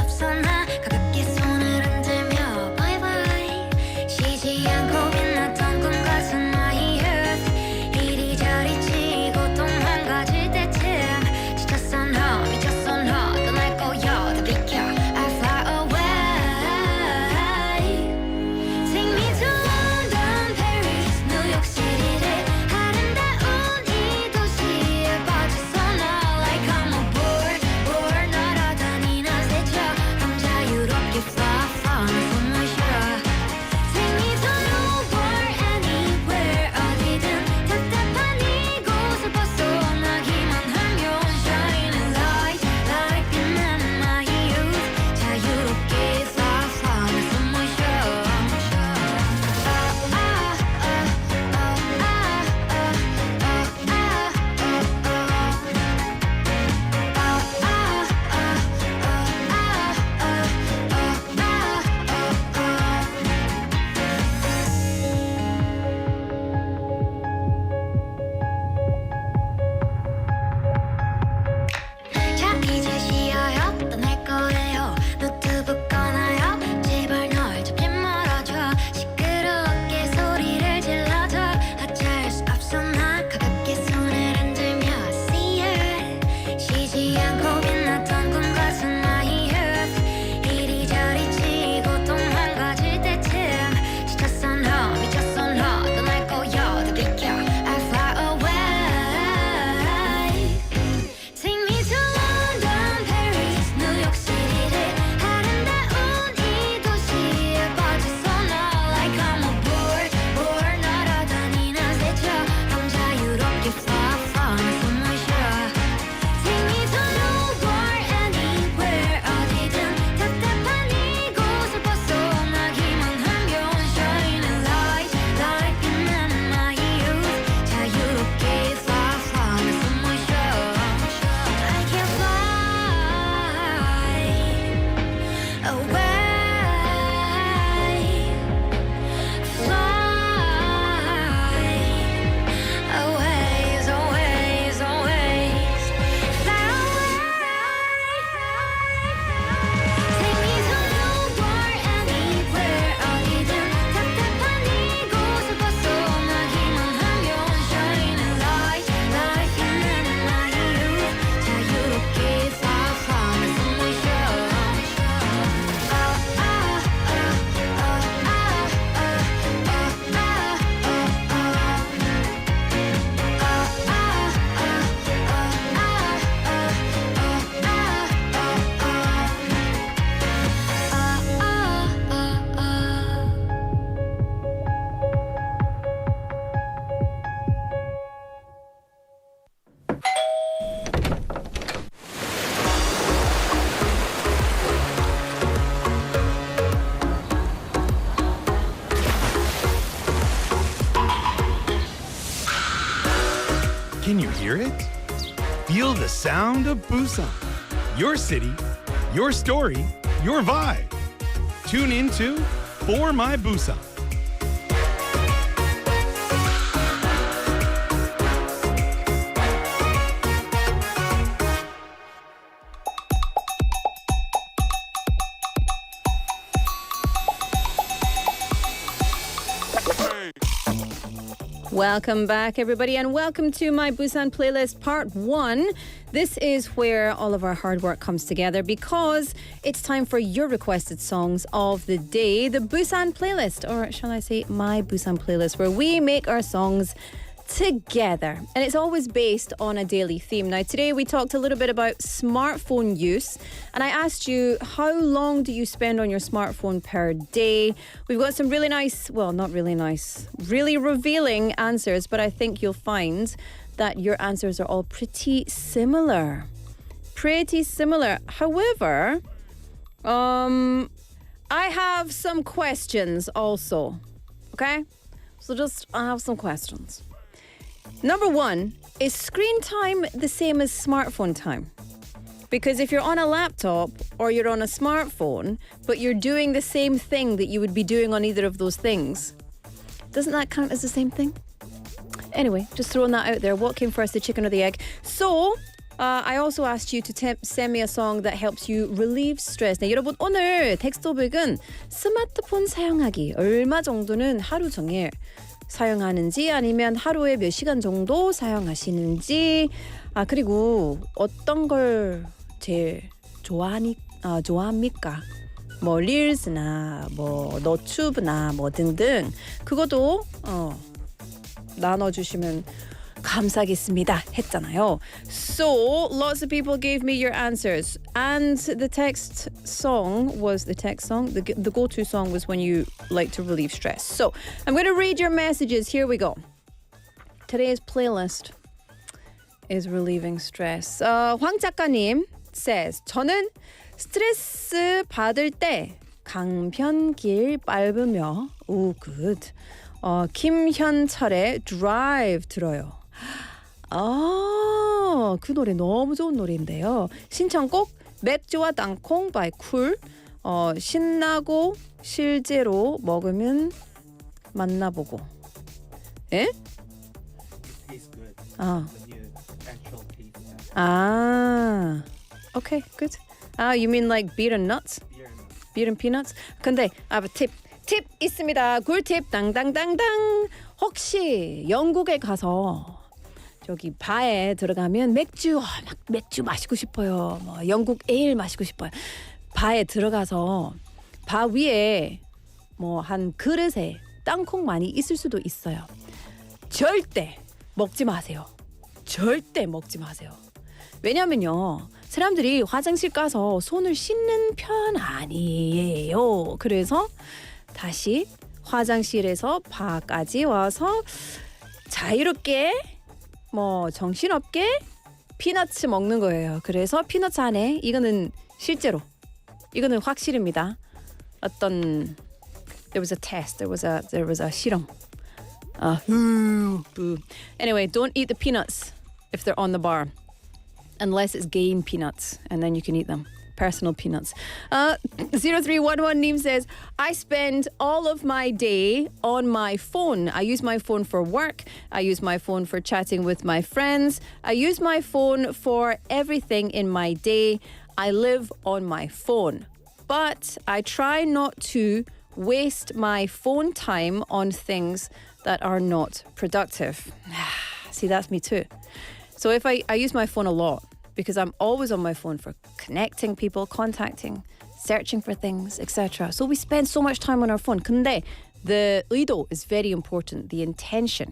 Can you hear it? Feel the sound of Busan. Your city, your story, your vibe. Tune into For My Busan. Welcome back, everybody, and welcome to My Busan playlist part 1. This is where all of our hard work comes together because it's time for your requested songs of the day, the Busan playlist, or shall I say My Busan playlist, where we make our songs together. And it's always based on a daily theme. Now, today we talked a little bit about smartphone use, and I asked you, how long do you spend on your smartphone per day? We've got some really nice, well, not really nice, really revealing answers, but I think you'll find that your answers are all pretty similar. Pretty similar. However, I have some questions also. Okay? So I have some questions. Number 1, is screen time the same as smartphone time? Because if you're on a laptop or you're on a smartphone, but you're doing the same thing that you would be doing on either of those things, doesn't that count as the same thing? Anyway, just throwing that out there. What came first, the chicken or the egg? So, I also asked you to send me a song that helps you relieve stress. 네, 여러분, 오늘 텍스트톡은 스마트폰 사용하기 얼마 정도는 하루 종일 사용하는지 아니면 하루에 몇 시간 정도 사용하시는지 그리고 어떤 걸 제일 좋아합니까? 뭐 릴스나 뭐 너튜브나 뭐 등등 그것도 나눠주시면 감사하겠습니다 했잖아요. So lots of people gave me your answers, and the go-to song was when you like to relieve stress. So I'm going to read your messages. Here we go. Today's playlist is relieving stress. 황 작가님 says, 저는 스트레스 받을 때 강변길 밟으며 good. 김현철의 Drive 들어요. 그 노래 너무 좋은 노래인데요. 신청곡 맥주와 땅콩 by 쿨. 신나고 실제로 먹으면 만나보고. 에? Okay, good. You mean like beer and nuts? Beer and peanuts? 근데 I have a tip 있습니다. 꿀팁 당당당당. 혹시 영국에 가서 저기 바에 들어가면 맥주 마시고 싶어요. 뭐 영국 에일 마시고 싶어요. 바에 들어가서 바 위에 뭐 한 그릇에 땅콩 많이 있을 수도 있어요. 절대 먹지 마세요. 절대 먹지 마세요. 왜냐면요. 사람들이 화장실 가서 손을 씻는 편 아니에요. 그래서 다시 화장실에서 바까지 와서 자유롭게 뭐 정신없게 피너츠 먹는 거예요. 그래서 피너츠 안에 이거는 실제로 이거는 확실입니다. 어떤 there was a test, there was a 실험. Anyway, don't eat the peanuts if they're on the bar unless it's game peanuts, and then you can eat them. Personal peanuts. 0311 Neem says, I spend all of my day on my phone. I use my phone for work. I use my phone for chatting with my friends. I use my phone for everything in my day. I live on my phone. But I try not to waste my phone time on things that are not productive. See, that's me too. So if I use my phone a lot, because I'm always on my phone for connecting people, contacting, searching for things, etc. So we spend so much time on our phone. 근데 the 의도 is very important, the intention.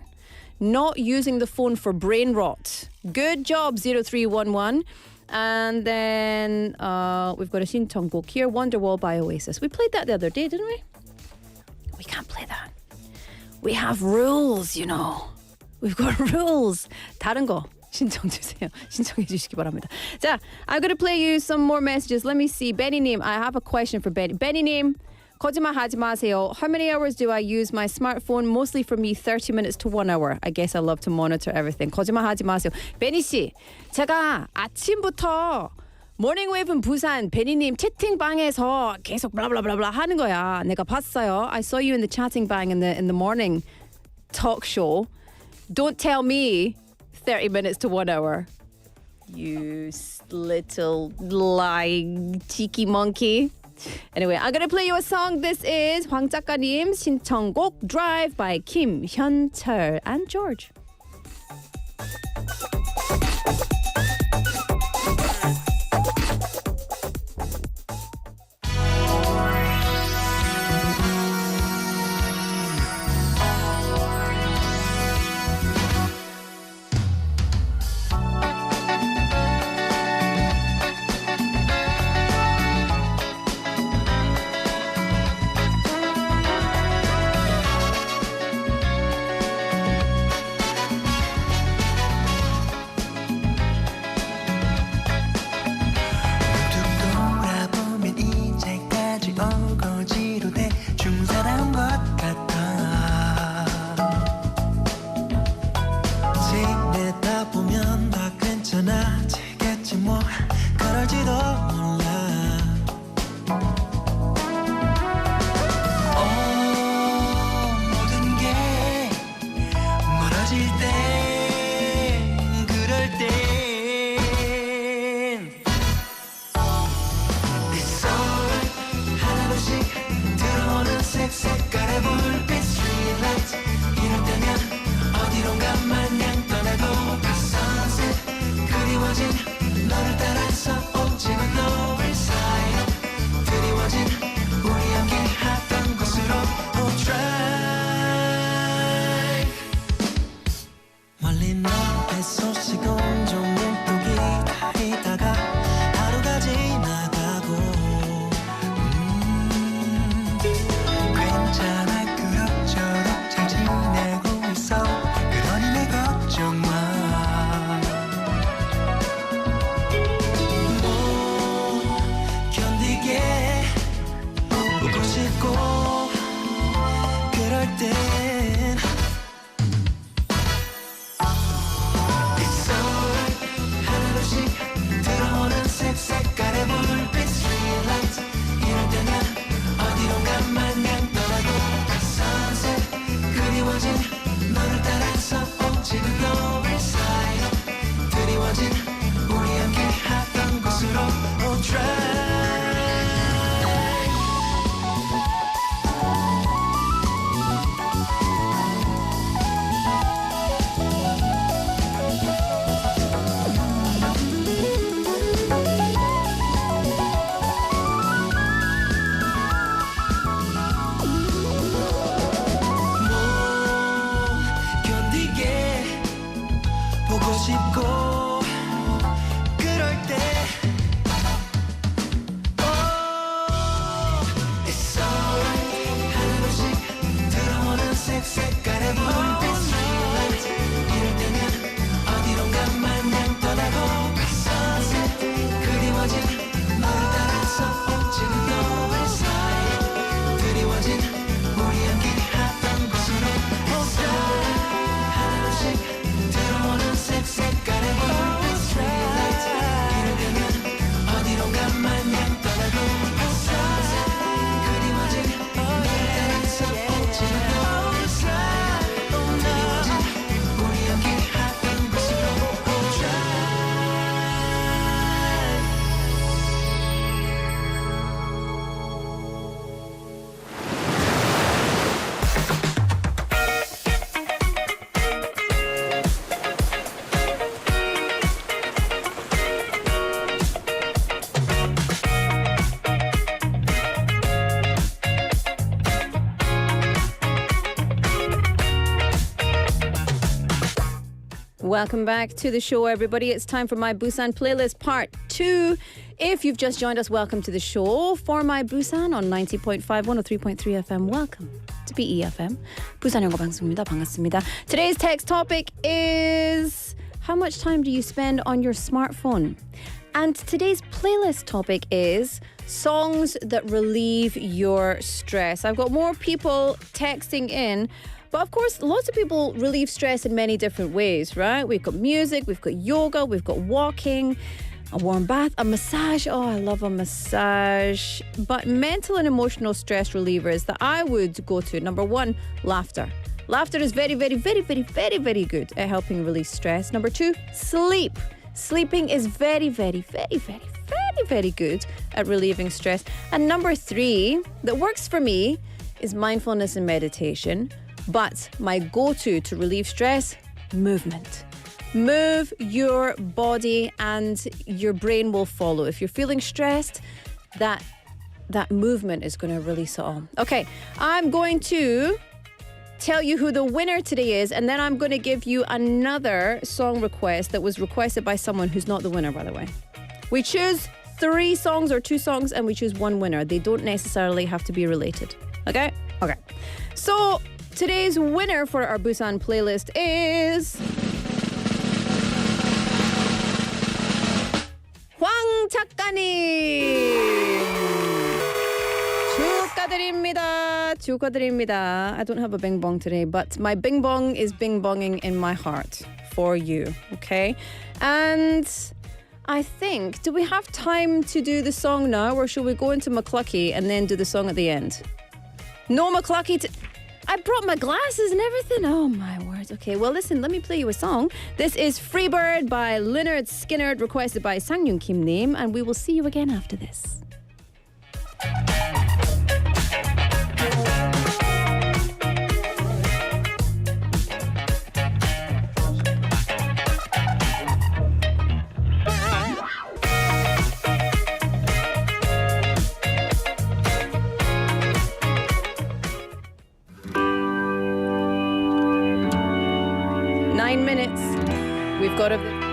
Not using the phone for brain rot. Good job, 0311. And then we've got a 신청곡 here, Wonderwall by Oasis. We played that the other day, didn't we? We can't play that. We have rules, you know. We've got rules. 다른 거. 신청 주세요. 신청해 주시기 바랍니다. 자, I'm going to play you some more messages. Let me see. Benny님, I have a question for Benny. Benny님, 거짓말 하지 마세요. How many hours do I use my smartphone? Mostly for me, 30 minutes to 1 hour. I guess I love to monitor everything. 거짓말 하지 마세요. 베니 씨, 제가 아침부터 모닝웨이브 부산 베니님 채팅방에서 계속 블라블라블라 하는 거야. 내가 봤어요. I saw you in the chatting bang in the morning talk show. Don't tell me 30 minutes to 1 hour. You little lying cheeky monkey. Anyway, I'm gonna play you a song. This is 황 작가님 신청곡 Drive by 김현철 and George. Welcome back to the show, everybody. It's time for My Busan playlist part 2. If you've just joined us, welcome to the show. For My Busan on 90.5, 103.3 FM. Welcome to BEFM. 부산영어방송입니다. 반갑습니다. Today's text topic is how much time do you spend on your smartphone? And today's playlist topic is songs that relieve your stress. I've got more people texting in, but of course, lots of people relieve stress in many different ways, right? We've got music, we've got yoga, we've got walking, a warm bath, a massage. Oh, I love a massage. But mental and emotional stress relievers that I would go to, number one, laughter. Laughter is very, very, very, very, very, very good at helping release stress. Number two, sleep. Sleeping is very, very, very, very, very, very good at relieving stress. And number three, that works for me, is mindfulness and meditation. But my go-to to relieve stress, movement. Move your body and your brain will follow. If you're feeling stressed, that movement is going to release it all. Okay, I'm going to tell you who the winner today is, and then I'm going to give you another song request that was requested by someone who's not the winner, by the way. We choose 3 songs or 2 songs, and we choose one winner. They don't necessarily have to be related. Okay? Okay. So today's winner for our Busan playlist is 황 작가님. 축하드립니다. I don't have a bing bong today, but my bing bong is bing bonging in my heart for you, okay? And I think, do we have time to do the song now, or should we go into McLuckie and then do the song at the end? No McLuckie. I brought my glasses and everything. Oh my word. Okay, well listen, let me play you a song. This is Freebird by Leonard Skinner, requested by Sang-Yoon Kim Nim, and we will see you again after this. We've got a...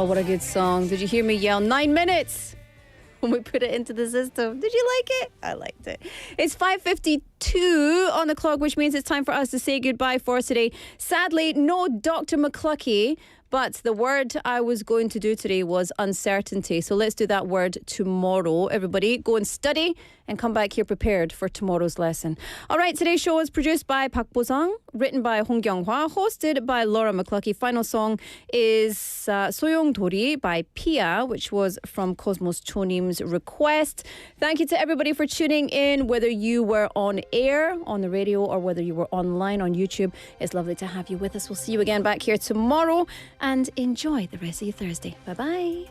What a good song. Did you hear me yell 9 minutes when we put it into the system? Did you like it? I liked it. It's 5:52 on the clock, which means it's time for us to say goodbye for today. Sadly, no Dr. McLuckie, But the word I was going to do today was uncertainty. So let's do that word tomorrow. Everybody, go and study and come back here prepared for tomorrow's lesson. All right, today's show is produced by Park Bo-sung, written by Hong Kyung-hwa, hosted by Laura McLuckie. Final song is Soyong Dori by Pia, which was from Cosmos Chonim's request. Thank you to everybody for tuning in, whether you were on air, on the radio, or whether you were online on YouTube. It's lovely to have you with us. We'll see you again back here tomorrow, and enjoy the rest of your Thursday. Bye-bye.